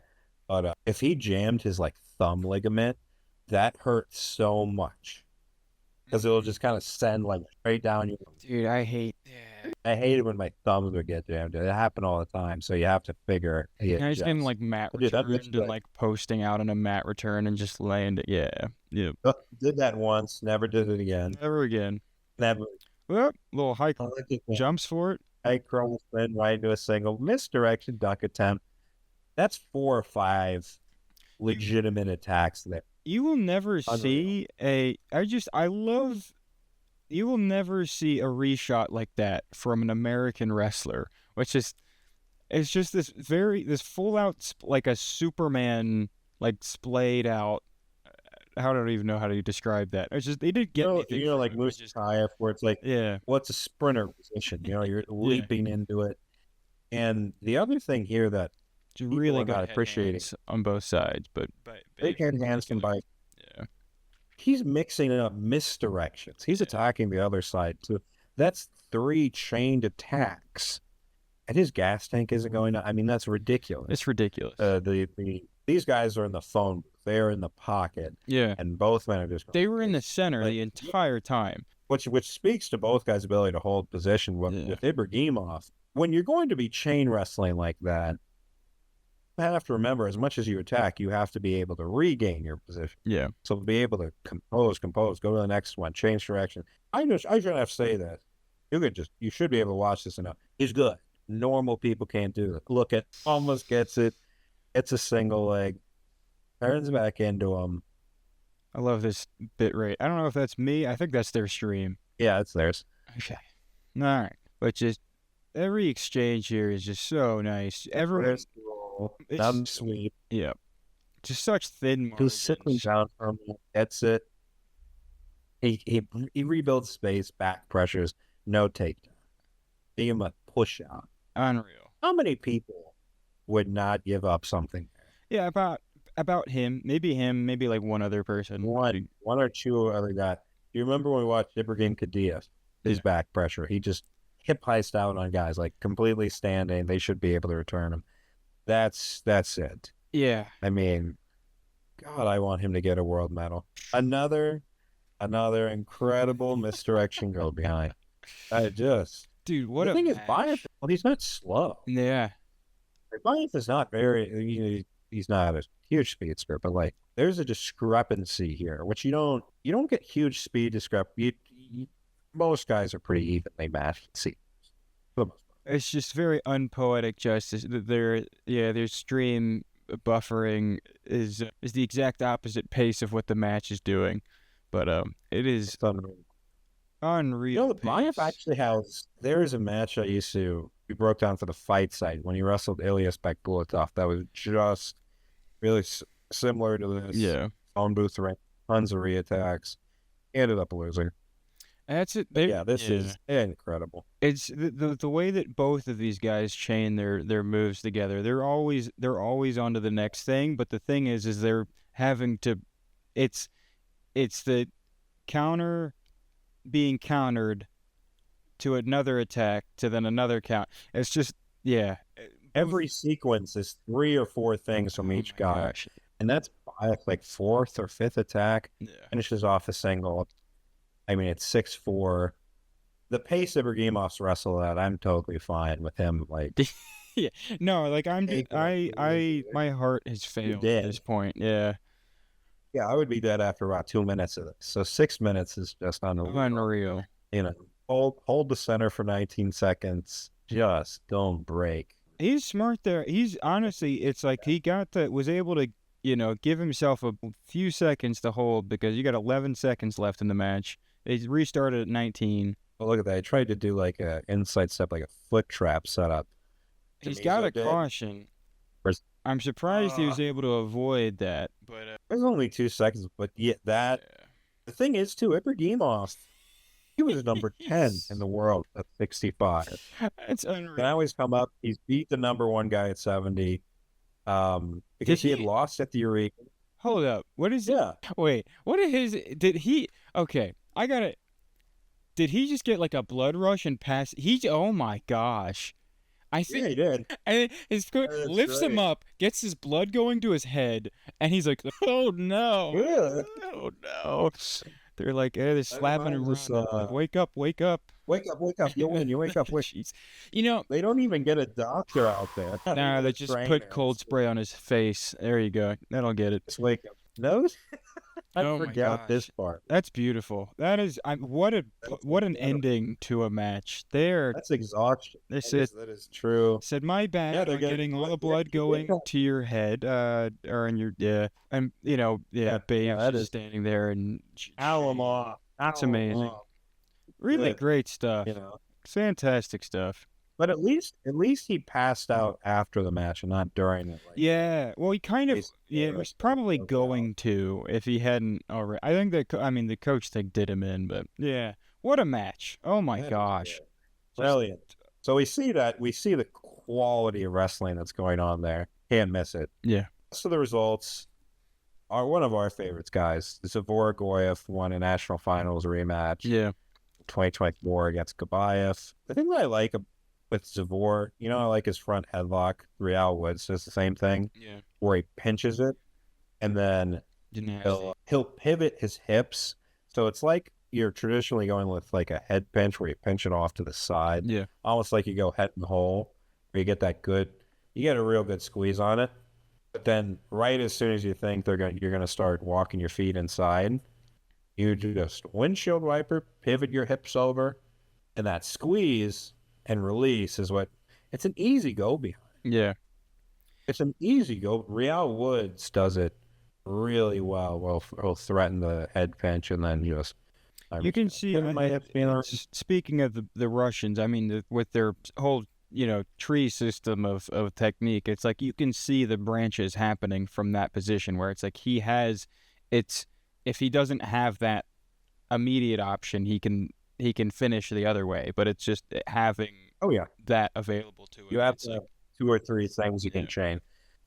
But if he jammed his like thumb ligament, that hurt so much because it'll just kind of send like straight down your. Dude, I hate. I hate it when my thumbs would get jammed. It happened all the time, so you have to figure. I just getting like mat returned and like posting out on a mat return and just laying it. Yeah. Did that once, never did it again. Never again. Never. Well, little high jumps for it. High cross, then right into a single misdirection duck attempt. That's 4 or 5 legitimate attacks there. You will never see you will never see a reshot like that from an American wrestler, which is, it's just this full out, like a Superman, like splayed out. I don't even know how to describe that. It's just, they didn't get anything. Like Muscayev, where it's like, what's a sprinter position? You're leaping into it. And the other thing here that you really got to appreciate it on both sides, but big hands can bite. Yeah, he's mixing up misdirections. He's attacking the other side too. That's 3 chained attacks, and his gas tank isn't going to. I mean, that's ridiculous. It's ridiculous. These guys are in the phone booth. They are in the pocket. Yeah, and both men are just. They were in the center the entire time, which speaks to both guys' ability to hold position. With Ibragimov, when you're going to be chain wrestling like that, you have to remember, as much as you attack, you have to be able to regain your position. Yeah. So to be able to compose, go to the next one, change direction. I shouldn't have to say that. You should be able to watch this enough. He's good. Normal people can't do it. Look at, almost gets it. It's a single leg, turns back into him. I love this bit rate. I don't know if that's me. I think that's their stream. Yeah, it's theirs. Okay. All right. But just every exchange here is just so nice. Everyone, I'm sweet. yeah, just such thin margins. Who's sitting down for a minute, gets it. He rebuilds space, back pressures, no takedown. Give him a push out. Unreal. How many people would not give up something there? Yeah, about him, maybe like one other person. One or two other guys. Do you remember when we watched Ibrahim Kadiev? His back pressure. He just hip heist out on guys, like completely standing. They should be able to return him. That's it. Yeah. I mean, God, I want him to get a world medal. Another incredible misdirection go behind. Dude, what the a thing match. is, Bayev, well, he's not slow. Yeah. Bayev is not very, he's not a huge speedster, but like there's a discrepancy here, which you don't get huge speed discrepancy. Most guys are pretty evenly matched. See, for the most part. It's just very unpoetic justice. Their stream buffering is the exact opposite pace of what the match is doing, but it is unreal. You know, Bayev actually has. There is a match we broke down for the fight site when he wrestled Ilyas Bekbulatov. That was just really similar to this. Yeah. Phone booth ring, tons of reattacks. He ended up losing. That's it. This is incredible. It's the way that both of these guys chain their moves together. They're always on to the next thing, but the thing is they're having to. It's the counter being countered to another attack to then another count. It's just Every sequence is 3 or 4 things from each guy, gosh. and that's like 4th or 5th attack. Finishes off a single. I mean, it's 6-4. The pace of Ibrahimov's wrestle at, I'm totally fine with him. Like, yeah, no, like my heart has failed at this point. Yeah, I would be dead after about 2 minutes of this. So 6 minutes is just unreal. You know, hold the center for 19 seconds. Just don't break. He's smart there. He's honestly, it's like he was able to, give himself a few seconds to hold because you got 11 seconds left in the match. He restarted at 19. Well, look at that. He tried to do like an inside step, like a foot trap setup. He's got a caution. I'm surprised he was able to avoid that. But there's only 2 seconds, but the thing is too, Ibrahimov, he was number 10 in the world at 65. That's unreal. Can always come up. He's beat the number 1 guy at 70. Because he had lost at the Eureka. Hold up. What is it? Wait, what is his okay, I got it. Did he just get like a blood rush and pass? Oh my gosh. I think he did. And his coach lifts him up, gets his blood going to his head, and he's like, "Oh no, oh no!" They're like, they're slapping him around. Wake up! Wake up! You win! You wake up! Jeez. They don't even get a doctor out there. No, they just put cold spray on his face. There you go. That'll get it. Just wake up. No. I forgot forgot this part. That's beautiful. That is, what an ending to a match. That's exhaustion. That is true. Said my bad. They're getting all the blood going to your head, or in your and Babe is standing there and ow him off. That's amazing. Really great stuff. Fantastic stuff. But at least he passed out after the match and not during it. Like, well, he kind of was probably going to if he hadn't already. I think the coach did him in, but what a match! Oh my gosh, brilliant. So we see the quality of wrestling that's going on there. Can't miss it. Yeah. So the results are one of our favorites, guys. Zavor Goyev won a national finals rematch. Yeah. 2024 against Gabayev. The thing that I like with Zavor, I like his front headlock. Real Woods does the same thing. Yeah. Where he pinches it, and then he'll pivot his hips. So it's like you're traditionally going with like a head pinch where you pinch it off to the side. Yeah. Almost like you go head and hole, where you get a real good squeeze on it. But then right as soon as you think you're gonna start walking your feet inside, you just windshield wiper, pivot your hips over, and that squeeze and release is it's an easy go behind. Yeah. It's an easy go. Real Woods does it really well. Will threaten the head pinch and then just. You can see, my hip feeling. speaking of the Russians, I mean, with their whole, tree system of technique, it's like you can see the branches happening from that position where it's like if he doesn't have that immediate option, he can finish the other way, but it's just having Oh yeah, that available to him. you have It's like, 2 or 3 things you can chain.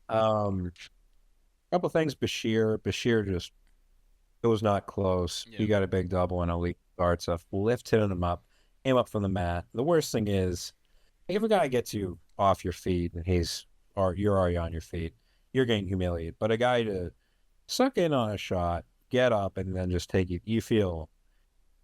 Couple things. Bashir just it was not close. Yeah. He got a big double and elite guard stuff. Lifted him up, came up from the mat. The worst thing is, if a guy gets you off your feet and you're already on your feet, you're getting humiliated. But a guy to suck in on a shot, get up, and then just take you feel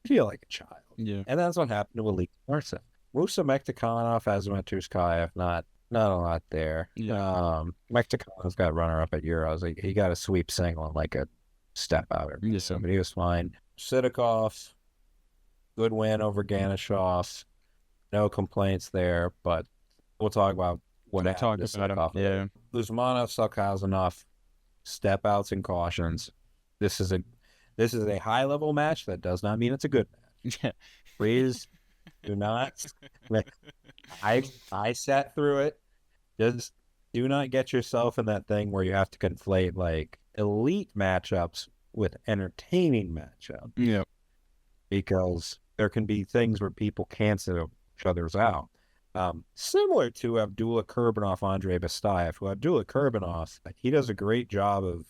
like a child. Yeah. And that's what happened to Elite Marsa. Musa Mektikhanov has went to Skyf, not a lot there. Yeah. Mektikhanov's got runner up at Euros. Like, he got a sweep single and like a step out. Yeah. But he was fine. Sidakov, good win over Ganashov. No complaints there, but we'll talk about what happened to Sidakov. Yeah. Uzmanov, Salkazanov, step outs and cautions. This is a high level match. That does not mean it's a good match. Yeah. Please do not. I sat through it. Just do not get yourself in that thing where you have to conflate like elite matchups with entertaining matchups. Yeah. Because there can be things where people cancel each other's out. Similar to Abdullah Kurbanov, Andrei Bastayev, who Abdullah Kurbanov, he does a great job of,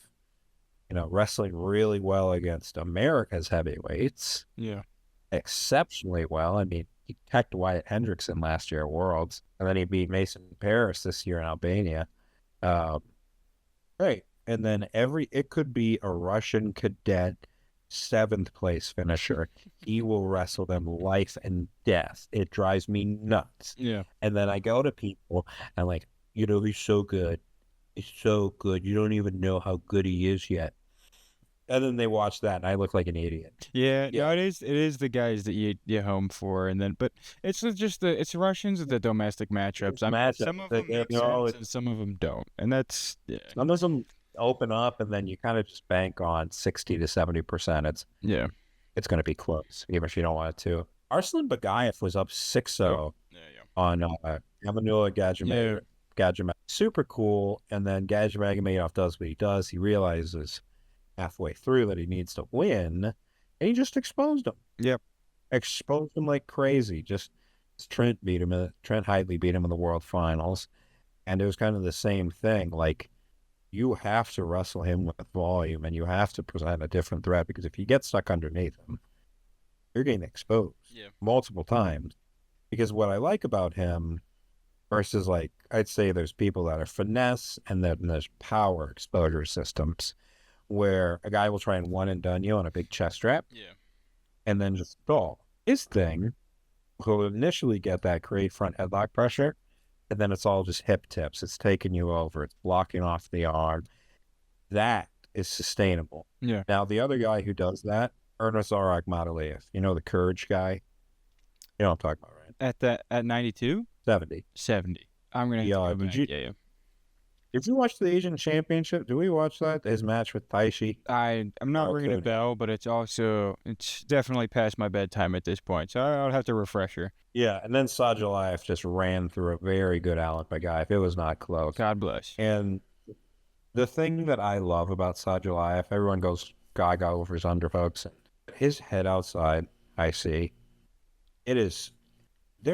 wrestling really well against America's heavyweights. Yeah. Exceptionally well. I mean, he teched Wyatt Hendrickson last year at Worlds, and then he beat Mason Paris this year in Albania. Right. And then it could be a Russian cadet 7th place finisher. He will wrestle them life and death. It drives me nuts. Yeah. And then I go to people and like, he's so good. He's so good. You don't even know how good he is yet. And then they watch that, and I look like an idiot. Yeah. No, it is the guys that you home for, and then, but it's just it's Russians with the domestic matchups. I mean, some of them make sense and some of them don't, and that's Some of them open up, and then you kind of just bank on 60 to 70%. It's going to be close, even if you don't want it to. Arslan Bagayev was up 6-0 on Emanuel Gadjimagomedov. Super cool. And then Gadjimagomedov does what he does. He realizes halfway through that he needs to win, and he just exposed him. Yep. Exposed him like crazy. Trent Heitley beat him in the World Finals, and it was kind of the same thing. Like, you have to wrestle him with volume, and you have to present a different threat, because if you get stuck underneath him, you're getting exposed multiple times. Because what I like about him versus, like, I'd say there's people that are finesse, and then there's power exposure systems, where a guy will try and one and done you on a big chest strap, and then just stall. His thing will initially get that great front headlock pressure, and then it's all just hip tips. It's taking you over. It's blocking off the arm. That is sustainable. Yeah. Now, the other guy who does that, Ernest Aliyev, the Courage guy. You know what I'm talking about, right? At 92? 70. 70. I'm going to have to go back. Did you watch the Asian Championship? Do we watch that? His match with Taishi? I'm not ringing a bell, but it's definitely past my bedtime at this point, so I'll have to refresher. Yeah, and then Sajalayev just ran through a very good Alec Bagayev. It was not close. God bless. And the thing that I love about Sajalayev, everyone goes gaga over his underhooks. His head outside, I see, there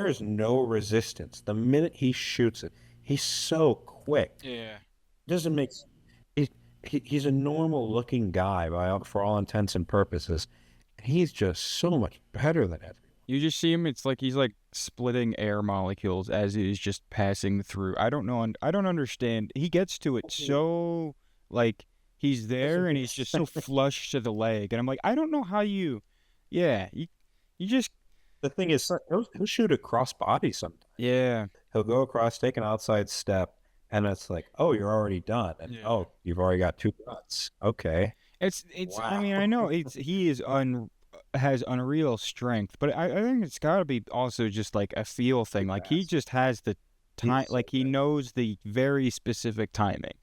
is no resistance. The minute he shoots it, he's so quick. Yeah. Doesn't make sense. He's a normal looking guy for all intents and purposes. He's just so much better than everyone. You just see him, it's like he's like splitting air molecules as he's just passing through. I don't know. I don't understand. He gets to it so, like, he's there and he's just so flush to the leg. And I'm like, I don't know how you just. The thing is, he'll shoot a cross body sometimes. Yeah. He'll go across, take an outside step, and it's like, oh, you're already done. And oh, you've already got 2 cuts. Okay. It's. Wow. I mean, I know he has unreal strength, but I think it's got to be also just like a feel thing. Like, he just has the time, like he knows the very specific timing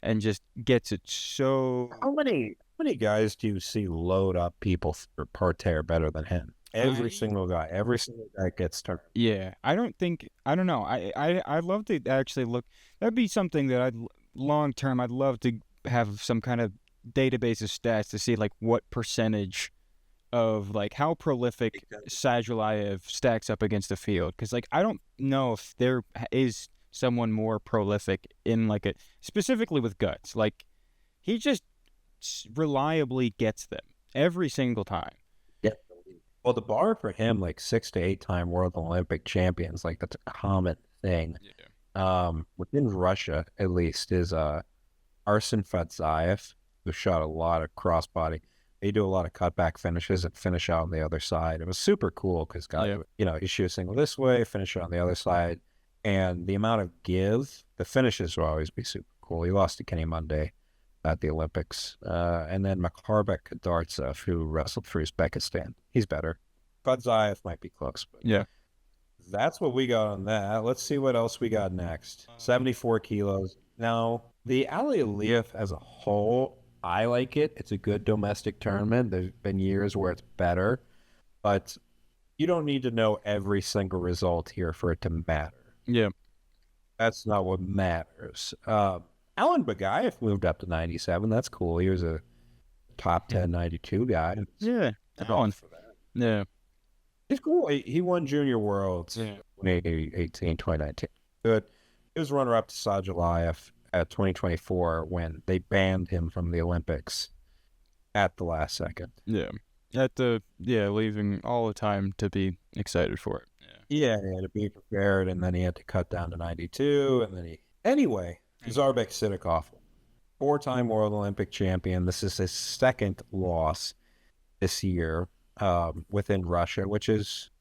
and just gets it so. How many guys do you see load up people for parterre better than him? Every single guy gets turned. Yeah, I don't know. I'd love to actually look. That'd be something that long term, I'd love to have some kind of database of stats to see like what percentage of like how prolific Aliyev stacks up against the field. Because like I don't know if there is someone more prolific in like specifically with guts. Like he just reliably gets them every single time. Yeah. Well, the bar for him, like 6 to 8 time world Olympic champions, like that's a common thing. Yeah. Within Russia, at least, is Arsen Fadzayev, who shot a lot of crossbody. They do a lot of cutback finishes and finish out on the other side. It was super cool because you shoot a single this way, finish it on the other side, and the amount of give, the finishes will always be super cool. He lost to Kenny Monday at the Olympics, and then Makarbek Kadartsev, who wrestled for Uzbekistan. He's better. Fadzayev might be close, but yeah, that's what we got on that. Let's see what else we got next. 74 kilos. Now, the Aliyev as a whole, I like it. It's a good domestic tournament. There's been years where it's better, but you don't need to know every single result here for it to matter. Yeah. That's not what matters. Alan Bagayev moved up to 97. That's cool. He was a top 10 92 guy. Yeah. For that. Yeah. He's cool. He won Junior Worlds 2018, 2019. Good. He was runner-up to Aliyev at 2024 when they banned him from the Olympics at the last second. Yeah. Leaving all the time to be excited for it. Yeah, he had to be prepared, and then he had to cut down to 92, and then Anyway, Zarbek Sidikov, 4-time World Olympic champion. This is his second loss this year within Russia,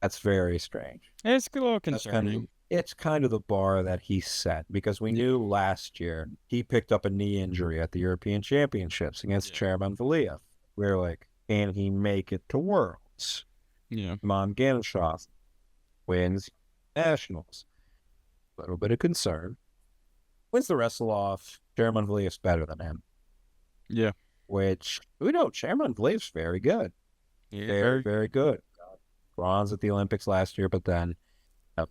that's very strange. It's a little concerning. It's kind of the bar that he set, because we knew last year he picked up a knee injury at the European Championships against Chairman Aliyev. We were like, can he make it to Worlds? Yeah. Mom Ganshov wins Nationals. A little bit of concern. Wins the wrestle off. Chairman Aliev's better than him. Yeah. Which, we know Chairman Aliev's very good. Yeah. Very, very good. Bronze at the Olympics last year, but then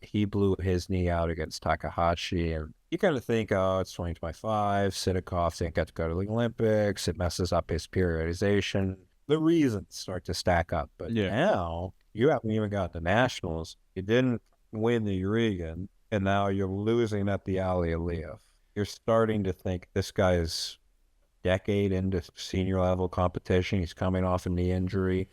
he blew his knee out against Takahashi, and you kind of think, oh, it's 2025, Sidikov didn't get to go to the Olympics, it messes up his periodization. The reasons start to stack up, but now you haven't even got the Nationals, you didn't win the Urigan, and now you're losing at the Aliyev. You're starting to think this guy is a decade into senior level competition, he's coming off a knee injury,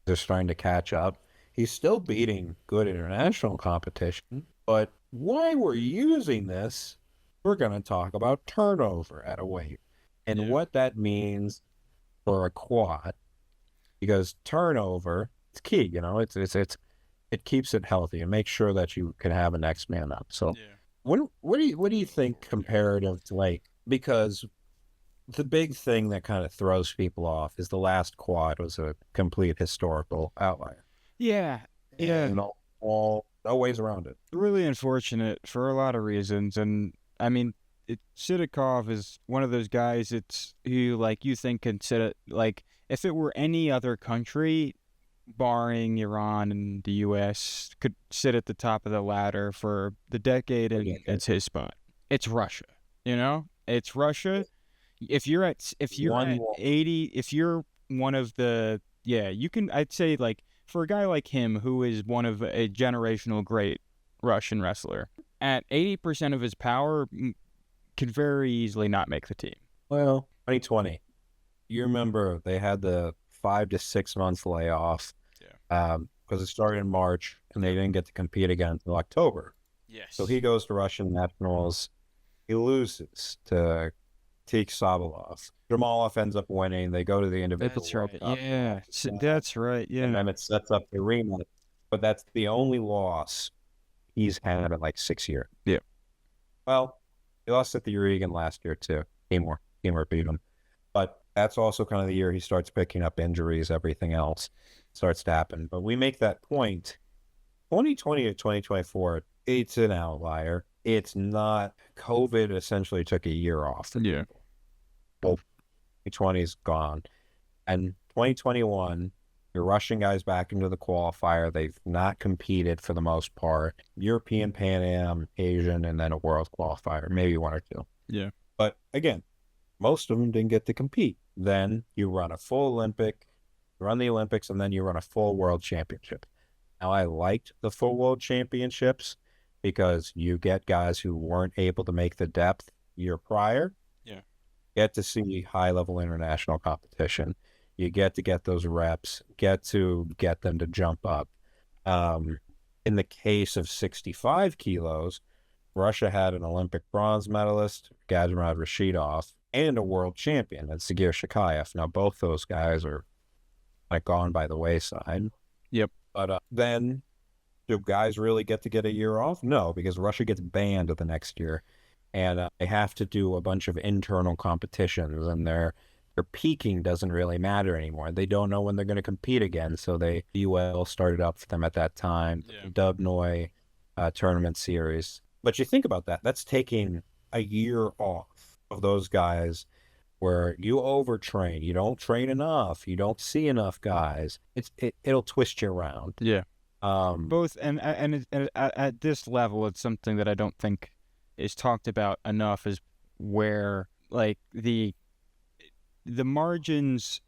they're starting to catch up. He's still beating good international competition, but why we're using this, we're going to talk about turnover at a weight and what that means for a quad, because turnover is key. It keeps it healthy and makes sure that you can have a next man up. So, what do you think comparative to like, because the big thing that kind of throws people off is the last quad was a complete historical outlier. Yeah. No ways around it. Really unfortunate for a lot of reasons. And I mean, Sidikov is one of those guys who like you think can sit at, like, if it were any other country, barring Iran and the US, could sit at the top of the ladder for the decade, and it's his spot. It's Russia. It's Russia. If you're at 80, if you're one of the, you can, I'd say, like, for a guy like him, who is one of a generational great Russian wrestler, at 80% of his power, could very easily not make the team. Well, 2020, you remember they had the 5 to 6 months layoff because it started in March, and they didn't get to compete again until October. Yes. So he goes to Russian Nationals. He loses to Teek Sabalov. Jamalov ends up winning. They go to the individual World Cup. Yeah, that's right. Yeah. And then it sets up the rematch. But that's the only loss he's had in like 6 years. Yeah. Well, he lost at the Urigan last year too. Timur beat him. But that's also kind of the year he starts picking up injuries, everything else starts to happen. But we make that point. 2020 to 2024, it's an outlier. it's not. COVID essentially took a year off. Yeah. Well, 2020 is gone. And 2021, you're rushing guys back into the qualifier. They've not competed for the most part. European, Pan Am, Asian, and then a world qualifier, maybe one or two. Yeah. But again, most of them didn't get to compete. Then you run a full Olympic, run the Olympics, and then you run a full world championship. Now, I liked the full world championships because you get guys who weren't able to make the depth year prior. Yeah. Get to see high-level international competition. You get to get those reps, get them to jump up. In the case of 65 kilos, Russia had an Olympic bronze medalist, Gadzhimurad Rashidov, and a world champion, and Sagir Shakayev. Now, both those guys are like gone by the wayside. Yep. But then, do guys really get to get a year off? No, because Russia gets banned the next year, and they have to do a bunch of internal competitions, and their peaking doesn't really matter anymore. They don't know when they're going to compete again, so UL started up for them at that time, Yeah. Dubnoy tournament series. But you think about that, that's taking a year off of those guys where you overtrain, you don't train enough, you don't see enough guys. It'll twist you around. Yeah. Both, and at this level, it's something that I don't think is talked about enough, is where like the margins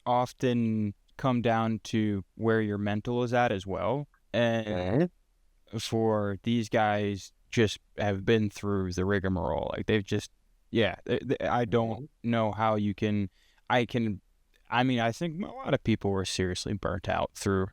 often come down to where your mental is at as well. And for these guys, just have been through the rigmarole. Like they've just, I don't know how you can. I think a lot of people were seriously burnt out through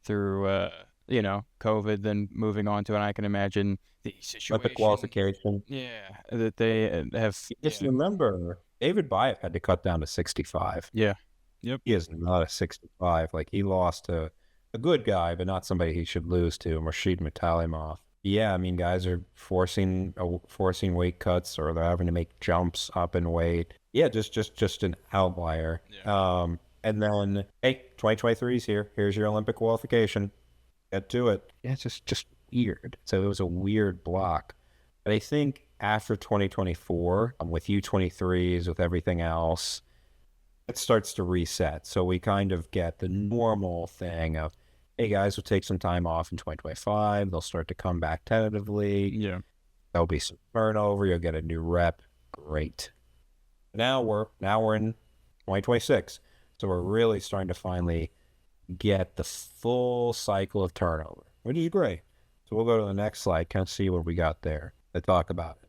COVID, then moving on to, and I can imagine the situation. Olympic qualification. Yeah, that they have. Just remember, David Bayev had to cut down to 65. Yeah. Yep. He is not a 65. Like, he lost to a good guy, but not somebody he should lose to, Rashid Mutalimov. Yeah, I mean, guys are forcing weight cuts, or they're having to make jumps up in weight. Yeah, just an outlier. Yeah. And then, hey, 2023 is here. Here's your Olympic qualification. Get to it. Yeah, it's just weird. So it was a weird block. But I think after 2024, with U23s, with everything else, it starts to reset. So we kind of get the normal thing of, hey, guys will take some time off in 2025. They'll start to come back tentatively. Yeah. There'll be some turnover. You'll get a new rep. Great. Now we're in 2026. So we're really starting to finally get the full cycle of turnover, which is great. So we'll go to the next slide, kind of see what we got there. They talk about it.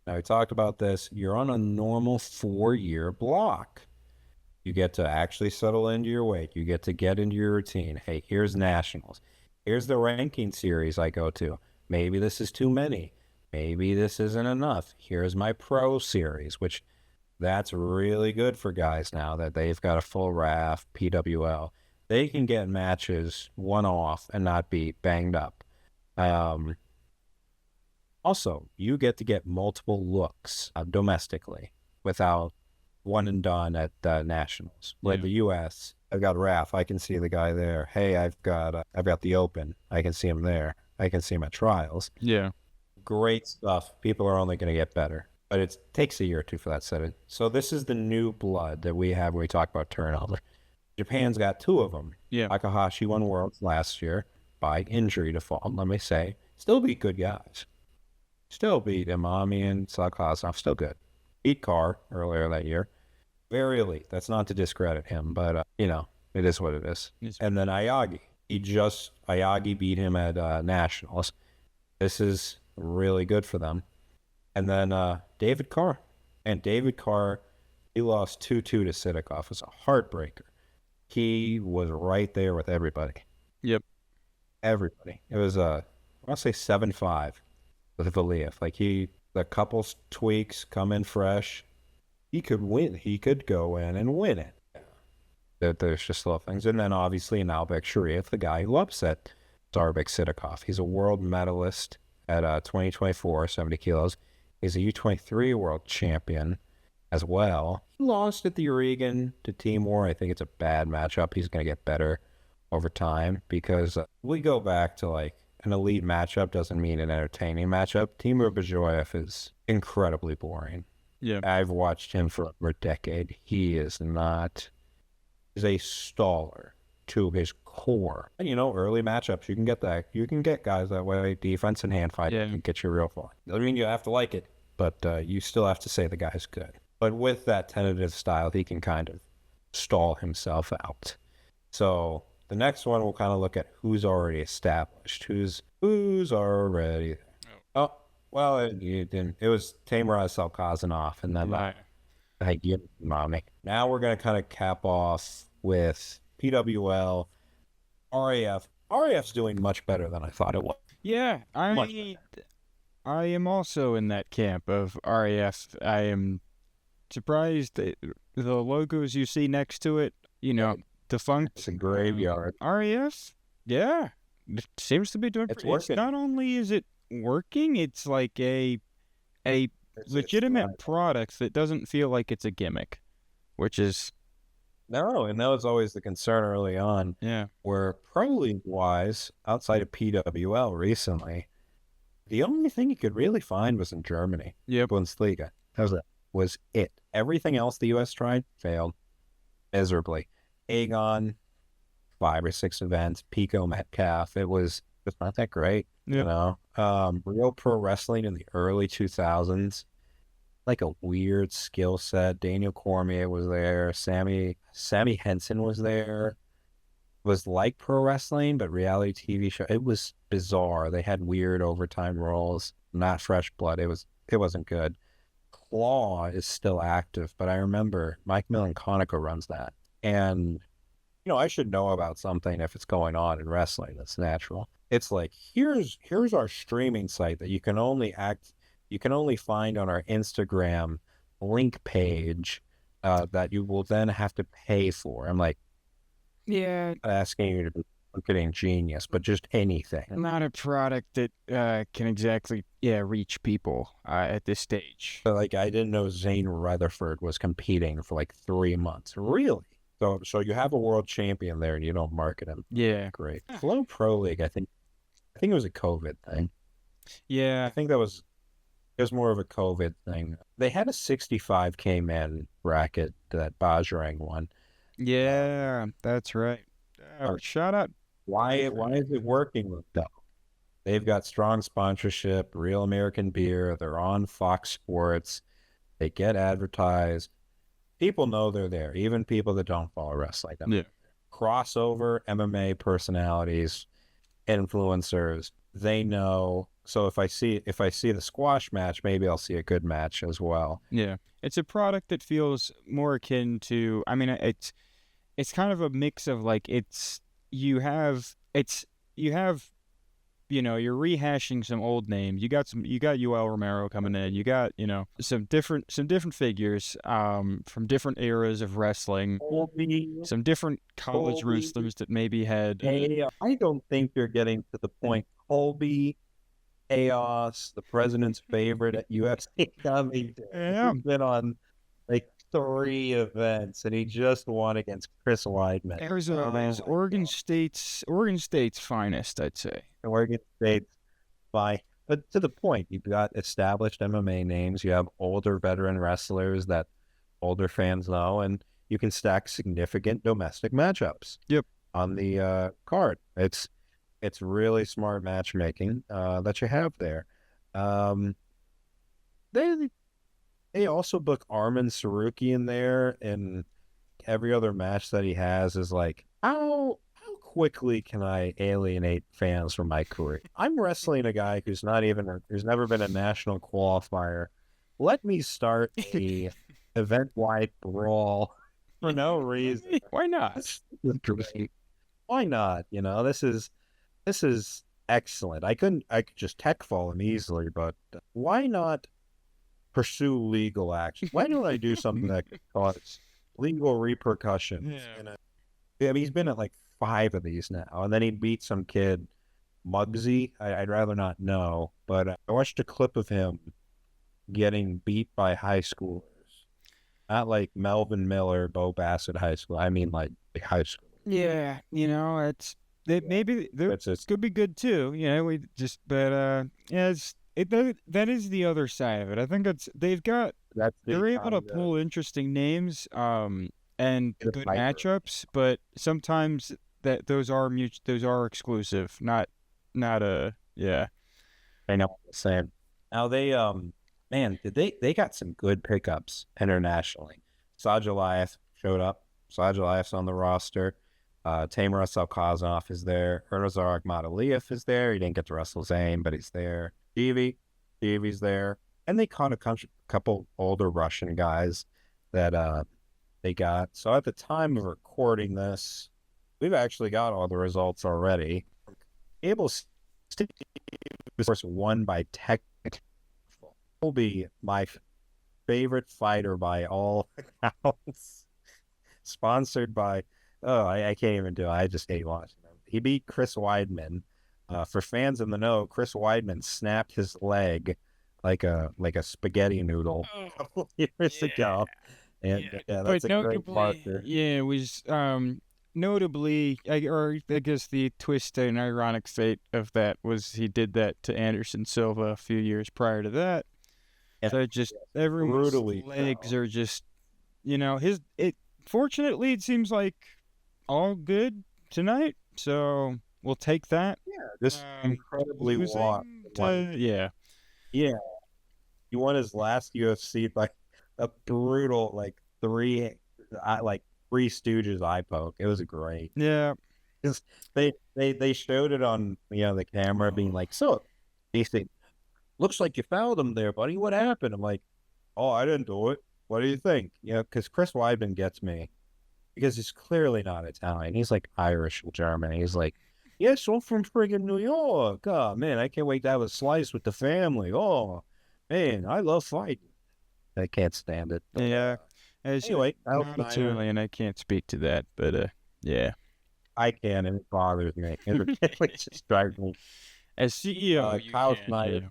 Now, we talked about this. You're on a normal 4-year block. You get to actually settle into your weight. You get to get into your routine. Hey, here's nationals. Here's the ranking series I go to. Maybe this is too many. Maybe this isn't enough. Here's my pro series, which that's really good for guys now that they've got a full RAF, PWL. They can get matches one-off and not be banged up. Also, you get to get multiple looks domestically without one and done at nationals. Like the U.S., I've got RAF. I can see the guy there. Hey, I've got the Open. I can see him there. I can see him at trials. Yeah. Great stuff. People are only going to get better. But it takes a year or two for that setting. So this is the new blood that we have when we talk about turnover. Japan's got 2 of them. Yeah. Takahashi won Worlds last year by injury default, let me say. Still beat good guys. Still beat Imami and Sakazov. Still good. Beat Carr earlier that year. Very elite. That's not to discredit him, but, it is what it is. Yes. And then Ayagi. Ayagi beat him at Nationals. This is really good for them. And then David Carr. And David Carr, he lost 2-2 to Sidikov. It was a heartbreaker. He was right there with everybody. Yep. Everybody. It was, I want to say 7-5 with Aliyev. Like, the couple tweaks, come in fresh. He could win. He could go in and win it. There's just little things. And then, obviously, Nalbek Sharif, the guy who upset Zarbek Sidikov. He's a world medalist at 2024, 70 kilos. He's a U23 world champion as well. He lost at the Urigan to Timur. I think it's a bad matchup. He's going to get better over time because we go back to, like, an elite matchup doesn't mean an entertaining matchup. Timur Bajoyev is incredibly boring. Yeah. I've watched him for over a decade. He is not, is a staller to his core. And, early matchups, you can get that. You can get guys that way. Defense and hand fight can get you real far. Doesn't mean you have to like it, but you still have to say the guy's good. But with that tentative style, he can kind of stall himself out. So the next one, we'll kind of look at who's already established, who's already. Oh, well, it was Taimur Salkazanov, and then Mommy. Now we're gonna kind of cap off with PWL, RAF. RAF's doing much better than I thought it was. Yeah, I am also in that camp of RAF. I am surprised that the logos you see next to it, defunct. It's a graveyard. RAF, yeah, it seems to be doing. It's working. Not only is it working, it's like a legitimate product that doesn't feel like it's a gimmick, which is. No, and that was always the concern early on. Yeah. Where Pro League-wise, outside of PWL recently, the only thing you could really find was in Germany. Yep. Bundesliga. That was it. Everything else the U.S. tried failed miserably. Aegon, 5 or 6 events. Pico Metcalf. It was just not that great. Yep. Real pro wrestling in the early 2000s. Like a weird skill set. Daniel Cormier was there. Sammy Henson was there. It was like pro wrestling, but reality TV show. It was bizarre. They had weird overtime roles. Not fresh blood. It wasn't good. Claw is still active, but I remember Mike Milankonica runs that. And I should know about something if it's going on in wrestling. That's natural. It's like here's our streaming site that you can only find on our Instagram link page that you will then have to pay for. I'm like, yeah, not asking you to be marketing genius, but just anything. Not a product that can exactly reach people at this stage. So I didn't know Zane Rutherford was competing for 3 months. Really? So you have a world champion there and you don't market him. Yeah. Great. Flow Pro League, I think it was a COVID thing. Yeah. I think it was more of a COVID thing. They had a 65K man bracket that Bajrang won. Yeah, that's right. Shout out. Why is it working with them? They've got strong sponsorship, Real American Beer. They're on Fox Sports. They get advertised. People know they're there, even people that don't follow wrestling. Yeah. Crossover MMA personalities, influencers, they know. So if I see the squash match, maybe I'll see a good match as well. Yeah. It's a product that feels more akin to, it's kind of a mix of you're rehashing some old names. You got UL Romero coming in. You got, some different figures from different eras of wrestling. Some different college wrestlers that maybe had. I don't think you're getting to the point. Colby, Chaos, the president's favorite at UFC. He's been on 3 events, and he just won against Chris Weidman. Arizona's Oregon State's finest, I'd say. Oregon State's fine. But to the point, you've got established MMA names. You have older veteran wrestlers that older fans know, and you can stack significant domestic matchups. Yep. On the card. It's really smart matchmaking that you have there. They also book Armin Saruki in there, and every other match that he has is how quickly can I alienate fans from my career? I'm wrestling a guy who's never been a national qualifier. Let me start a event-wide brawl for no reason. Why not? Why not? This is excellent. I could just tech fall him easily, but why not pursue legal action? Why don't I do something that could cause legal repercussions? Yeah. He's been at 5 of these now, and then he beat some kid, Muggsy. I'd rather not know, but I watched a clip of him getting beat by high schoolers. Not like Melvin Miller, Bo Bassett high school. I mean high school. Yeah, maybe It's it could be good too. You know, yeah, that is the other side of it. I think they're able to pull interesting names, and good matchups, but sometimes those are exclusive, not yeah. I know what I'm saying. Now man, they got some good pickups internationally. Aliyev showed up. Aliyev's on the roster. Tamer Kazakh is there. Erzar Aliyev is there. He didn't get to wrestle Zayn, but he's there. Givi's there. And they caught a couple older Russian guys that they got. So at the time of recording this, we've actually got all the results already. Able Steve was, of course, won by technical. Will be my favorite fighter by all accounts. Sponsored by, I can't even do it. I just hate watching him. He beat Chris Weidman. For fans in the know, Chris Weidman snapped his leg like a spaghetti noodle a couple years ago. And that's a great marker. Yeah, it was notably, I guess the twist and ironic fate of that was he did that to Anderson Silva a few years prior to that. Yeah, so just everyone's legs are just, fortunately it seems like all good tonight, so we'll take that. Yeah, just incredibly long. Yeah. He won his last UFC by a brutal Three Stooges eye poke. It was great. Yeah. They showed it on the camera being like, so they think, looks like you fouled him there, buddy. What happened? I'm like, oh, I didn't do it. What do you think? Because Chris Weidman gets me because he's clearly not Italian. He's like Irish and German. He's like, yes, I'm from friggin' New York. Oh, man, I can't wait to have a slice with the family. Oh, man, I love fighting. I can't stand it. But, yeah. Anyway, not Italian. I can't speak to that, but yeah. I can, and it bothers me. It just drives me. As CEO, Kyle Snyder,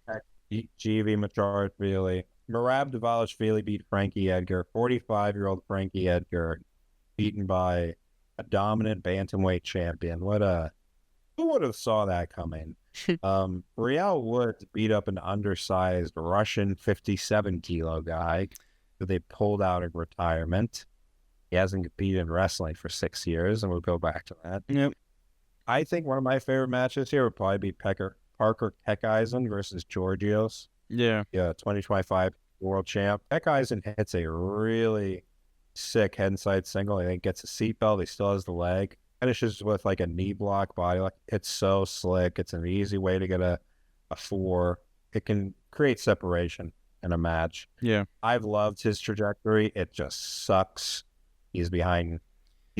GV Macharashvili, Merab Dvalishvili beat Frankie Edgar. 45-year-old Frankie Edgar beaten by a dominant bantamweight champion. Who would have saw that coming? Real Woods beat up an undersized Russian 57-kilo guy who they pulled out of retirement. He hasn't competed in wrestling for 6 years, and we'll go back to that. Yep. I think one of my favorite matches here would probably be Parker Keckeisen versus Georgios. Yeah. 2025 world champ. Keckeisen hits a really sick head and side single. I think gets a seatbelt. He still has the leg. Finishes with like a knee block body lock. It's so slick. It's an easy way to get a 4. It can create separation in a match. Yeah. I've loved his trajectory. It just sucks. He's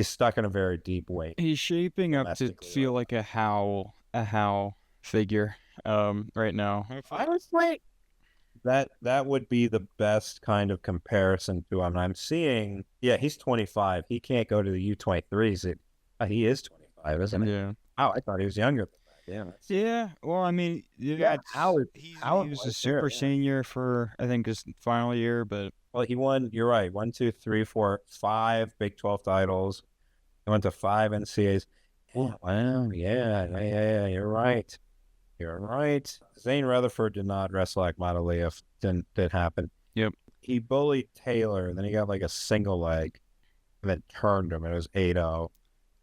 stuck in a very deep weight. He's shaping up to feel like a Howe figure right now. Honestly, that would be the best kind of comparison to him. I'm seeing, he's 25. He can't go to the U23s. He is 25, isn't he? Yeah. Oh, I thought he was younger than that. Yeah. Well, I mean, he was a super senior for, I think, his final year, but. Well, he won, you're right, 1, 2, 3, 4, 5 Big 12 titles. He went to 5 NCAAs. Yeah, wow, yeah, you're right. You're right. Zane Rutherford did not wrestle like Aliyev. Didn't happen. Yep. He bullied Taylor, and then he got like a single leg, and then turned him. It was 8-0.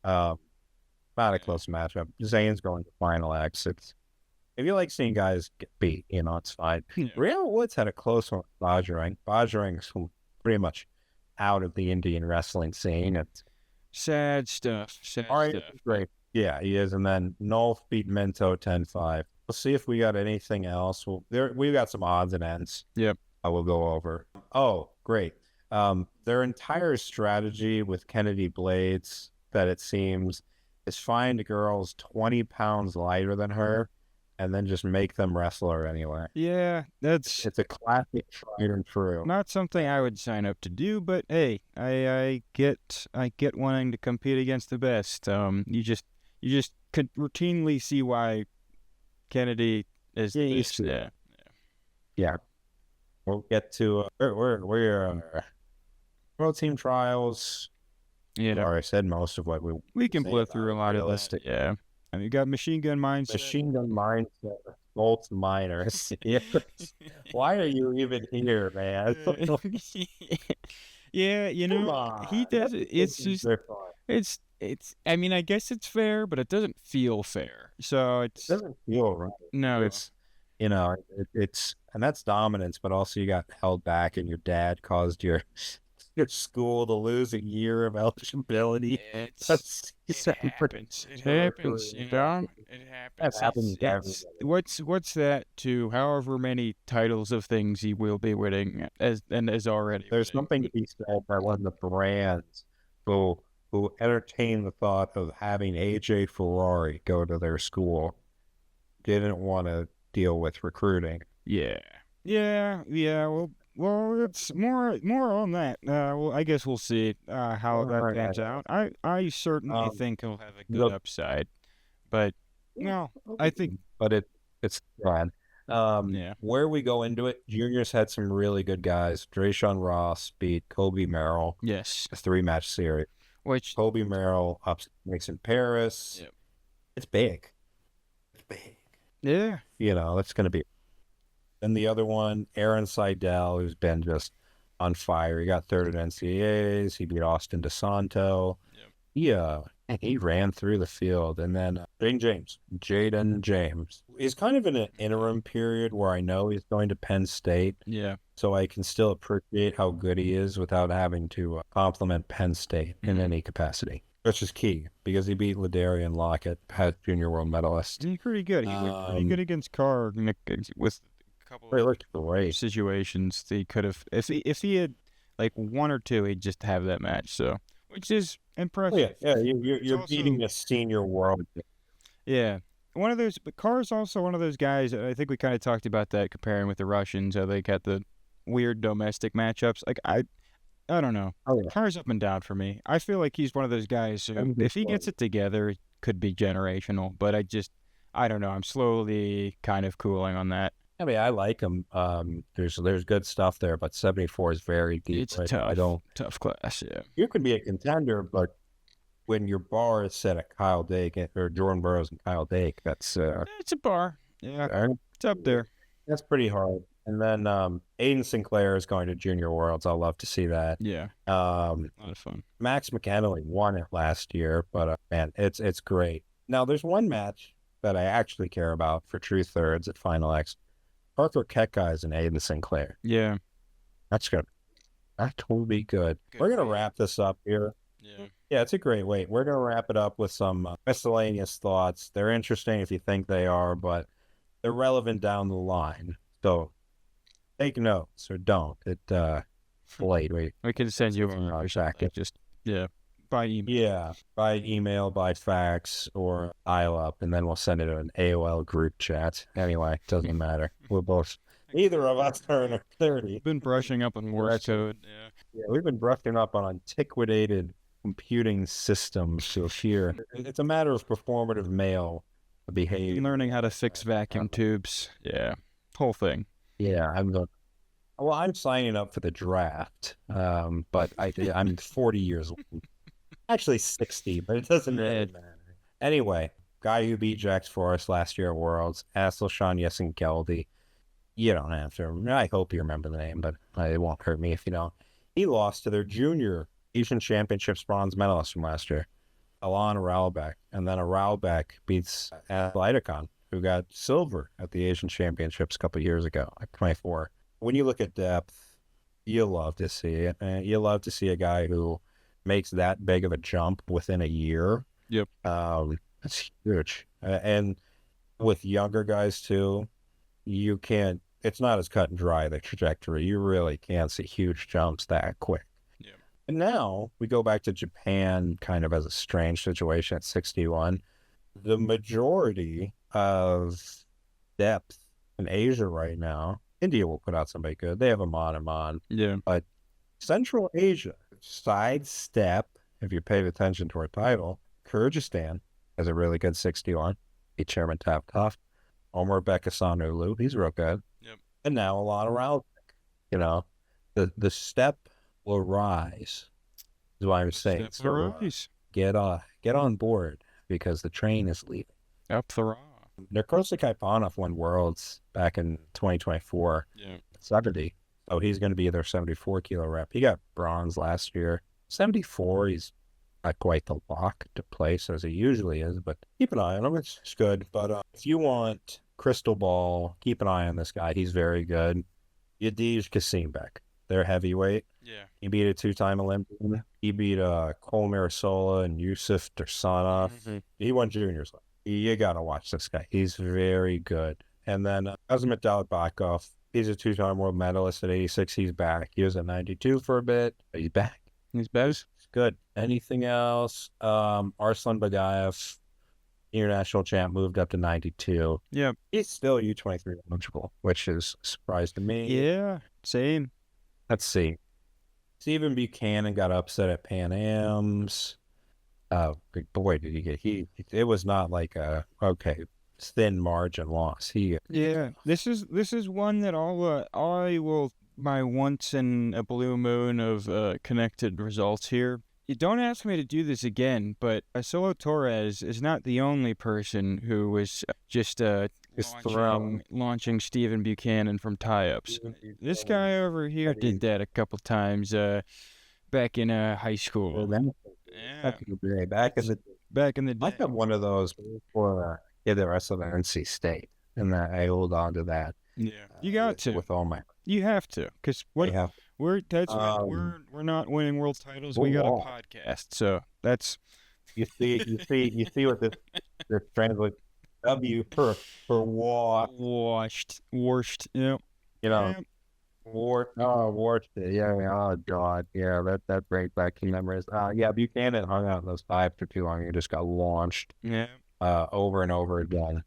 Not a close matchup. Zane's going to final exits. If you like seeing guys get beat, it's fine. Yeah. Real Woods had a close one with Bajrang. Bajrang's pretty much out of the Indian wrestling scene. It's sad stuff. Great. Yeah, he is. And then Nolf beat Mento 10-5. We'll see if we got anything else. We've got some odds and ends. Yep. I will go over. Oh, great. Their entire strategy with Kennedy Blades, that it seems, is find girls 20 pounds lighter than her and then just make them wrestle her anyway. Yeah, it's a classic tried and true. Not something I would sign up to do, but hey, I get wanting to compete against the best. You just could routinely see why Kennedy is the best. Yeah. We'll get to we're World Team Trials. Yeah, I said most of what we can blow through a lot of this. Yeah. You got Machine Gun Mindset. Machine Gun Mindset, Bolts Miners. Why are you even here, man? Yeah, Come on. he does it. It's just, it's. I mean, I guess it's fair, but it doesn't feel fair. So It it's doesn't feel right. no, It's, it's, and that's dominance, but also you got held back, and your dad caused your school to lose a year of eligibility. it happens. It happens. It That happens. happens to It's everybody. what's that to however many titles of things he will be winning as already There's winning. something to be said by one of the brands who entertain the thought of having AJ Ferrari go to their school. Didn't want to deal with recruiting. Yeah. Well, it's more on that. Well, I guess we'll see how that pans out. I certainly think he'll have a good upside, but no, I think. But it's fun. Yeah. Where we go into it, juniors had some really good guys. Drayshawn Ross beat Kobe Merrill. Yes. A 3-match series. Which Kobe Merrill ups Mason Paris. Yep. It's big. It's big. Yeah. That's going to be. And the other one, Aaron Seidel, who's been just on fire. He got third at NCAAs. He beat Austin DeSanto. Yep. He ran through the field. And then Jaden James. He's kind of in an interim period where I know he's going to Penn State. Yeah. So I can still appreciate how good he is without having to compliment Penn State in any capacity. Which is key, because he beat Ladarian Lockett, past junior world medalist. He's pretty good. He looked pretty good against Carr with a couple He looked great. situations. He could have, if he had like one or two, he'd just have that match. So, which is impressive. Yeah. You're also beating a senior world. Yeah. One of those, but Carr's also one of those guys. I think we kind of talked about that comparing with the Russians, how they got the weird domestic matchups. Like I don't know. Carr's up and down for me. I feel like he's one of those guys who, if he gets it together, it could be generational. But I don't know. I'm slowly kind of cooling on that. I mean, I like him. There's good stuff there, but 74 is very deep. It's tough. Tough class. Yeah. You could be a contender, but when your bar is set at Kyle Dake or Jordan Burroughs and Kyle Dake, that's it's a bar. Yeah, it's up there. That's pretty hard. And then Aiden Sinclair is going to Junior Worlds. I'll love to see that. Yeah. A lot of fun. Max McAnally won it last year, but man, it's great. Now there's one match that I actually care about for True Thirds at Final X. Parker Keckeyes and Aiden Sinclair. Yeah. That will be good. We're gonna wrap this up here. Yeah, it's a great weight. We're gonna wrap it up with some miscellaneous thoughts. They're interesting if you think they are, but they're relevant down the line. So take notes or don't. We can send you a just by email. Yeah, by email, by fax, or dial up, and then we'll send it to an AOL group chat. Anyway, doesn't matter. We're both. Neither of us are in our 30s. Been brushing up on Morse code. Yeah, we've been brushing up on antiquated computing systems to appear. It's a matter of performative male behavior. Learning how to fix vacuum tubes. Yeah, whole thing. Yeah, I'm signing up for the draft, but I'm 40 years old. Actually 60, but it doesn't really matter. Anyway, guy who beat Jax Forrest last year at Worlds, Asselshon Yesengeldi. You don't have to. I hope you remember the name, but it won't hurt me if you don't. He lost to their junior Asian Championships bronze medalist from last year, Alan Raulbeck. And then Raulbeck beats Athleticon, who got silver at the Asian Championships a couple of years ago, like 24. When you look at depth, you love to see it. And you love to see a guy who makes that big of a jump within a year. Yep. That's huge. And with younger guys too, you can't, it's not as cut and dry, the trajectory. You really can't see huge jumps that quick. Yeah. And now we go back to Japan kind of as a strange situation at 61. The majority of depth in Asia right now, India will put out somebody good. They have Amon. Yeah. But Central Asia, sidestep, if you paid attention to our title, Kyrgyzstan has a really good 61. Beat Chairman Tap Tough. Omar Bekasanoglu, he's real good. Yep. And now a lot around. The step will rise, is what I'm saying. Step will rise. Get on board, because the train is leaving. Up the raw. Nikola Kaipanov won Worlds back in 2024. Yeah. 70. Oh, he's going to be their 74 kilo rep. He got bronze last year. 74, he's not quite the lock to place as he usually is, but keep an eye on him. It's good. But if you want crystal ball, keep an eye on this guy. He's very good. Yadij Kasimbek, they're heavyweight. Yeah. He beat a two-time Olympian. He beat Cole Mirasola and Yusuf Dursanov. Mm-hmm. He won juniors. You got to watch this guy. He's very good. And then Azamat Dalibakov, he's a two-time world medalist at 86. He's back. He was at 92 for a bit, but he's back. He's better. It's good. Anything else? Arslan Bagayev, international champ, moved up to 92. Yeah. He's still U23 eligible, which is a surprise to me. Yeah, same. Let's see. Stephen Buchanan got upset at Pan Am's. Boy, did he get it was not like a thin margin loss. This is one that I will, my once in a blue moon of connected results here. You don't ask me to do this again, but Solo Torres is not the only person who was just launching Stephen Buchanan from tie-ups. This guy over here did that a couple times back in high school. Back in the day. I got one of those for the rest of the NC State, and I hold on to that. Yeah, you got to with all my. You have to, because we're not winning world titles. We got a podcast, so that's you see what this translates W for washed. Yeah. You know. Washed. Yeah. Oh God. Yeah. That brings back some memories. Yeah. Buchanan hung out in those five for too long. He just got launched. Yeah. Over and over again.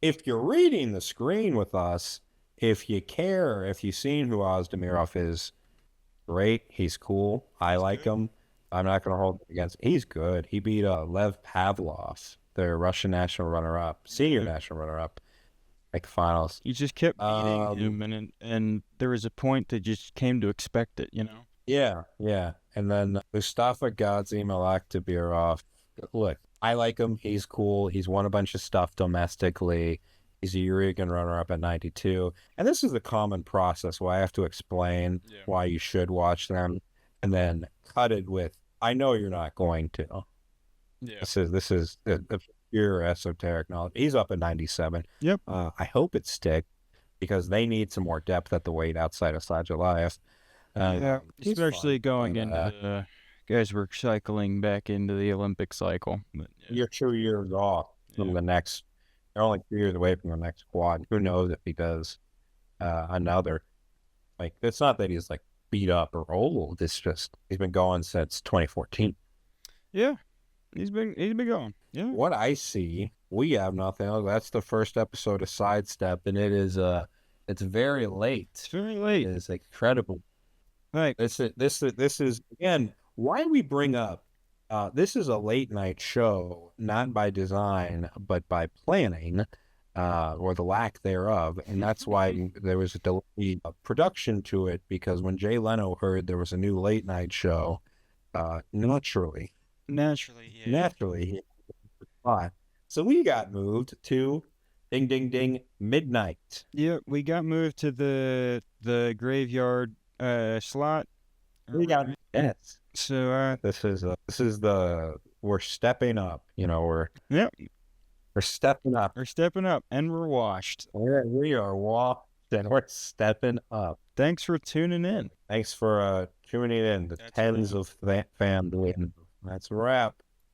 If you're reading the screen with us, if you care, if you've seen who Ozdemirov is, great. He's cool. I like him. I'm not going to hold it against him. He's good. He beat Lev Pavlov, the Russian national runner-up, senior national runner-up, like the finals. You just kept beating him, and there was a point that just came to expect it, you know? Yeah. And then Mustafa Gadzhimalakhtabirov, look, I like him. He's cool. He's won a bunch of stuff domestically. He's a Urigan runner-up at 92. And this is a common process where I have to explain why you should watch them and then cut it with, I know you're not going to. Yeah. This is a pure esoteric knowledge. He's up at 97. Yep. I hope it sticks because they need some more depth at the weight outside of Aliyev. Especially going into the guys were cycling back into the Olympic cycle. But, You're 2 years off from the next. They're only 2 years away from the next quad. Who knows if he does another? Like, it's not that he's like beat up or old. It's just he's been going since 2014. Yeah, he's been going. Yeah. What I see, we have nothing else. That's the first episode of Sidestep, and it is it's very late. It's very late. It's incredible. Right. This is again why we bring up. This is a late night show, not by design, but by planning, or the lack thereof. And that's why there was a delay of production to it, because when Jay Leno heard there was a new late night show, naturally, he thought. So we got moved to ding, ding, ding, midnight. Yeah, we got moved to the graveyard slot. Yes. So this is we're stepping up. We're stepping up. We're stepping up, and we're washed. We are washed, and we're stepping up. Thanks for tuning in. Thanks for tuning in. The tens of fans. That's a wrap.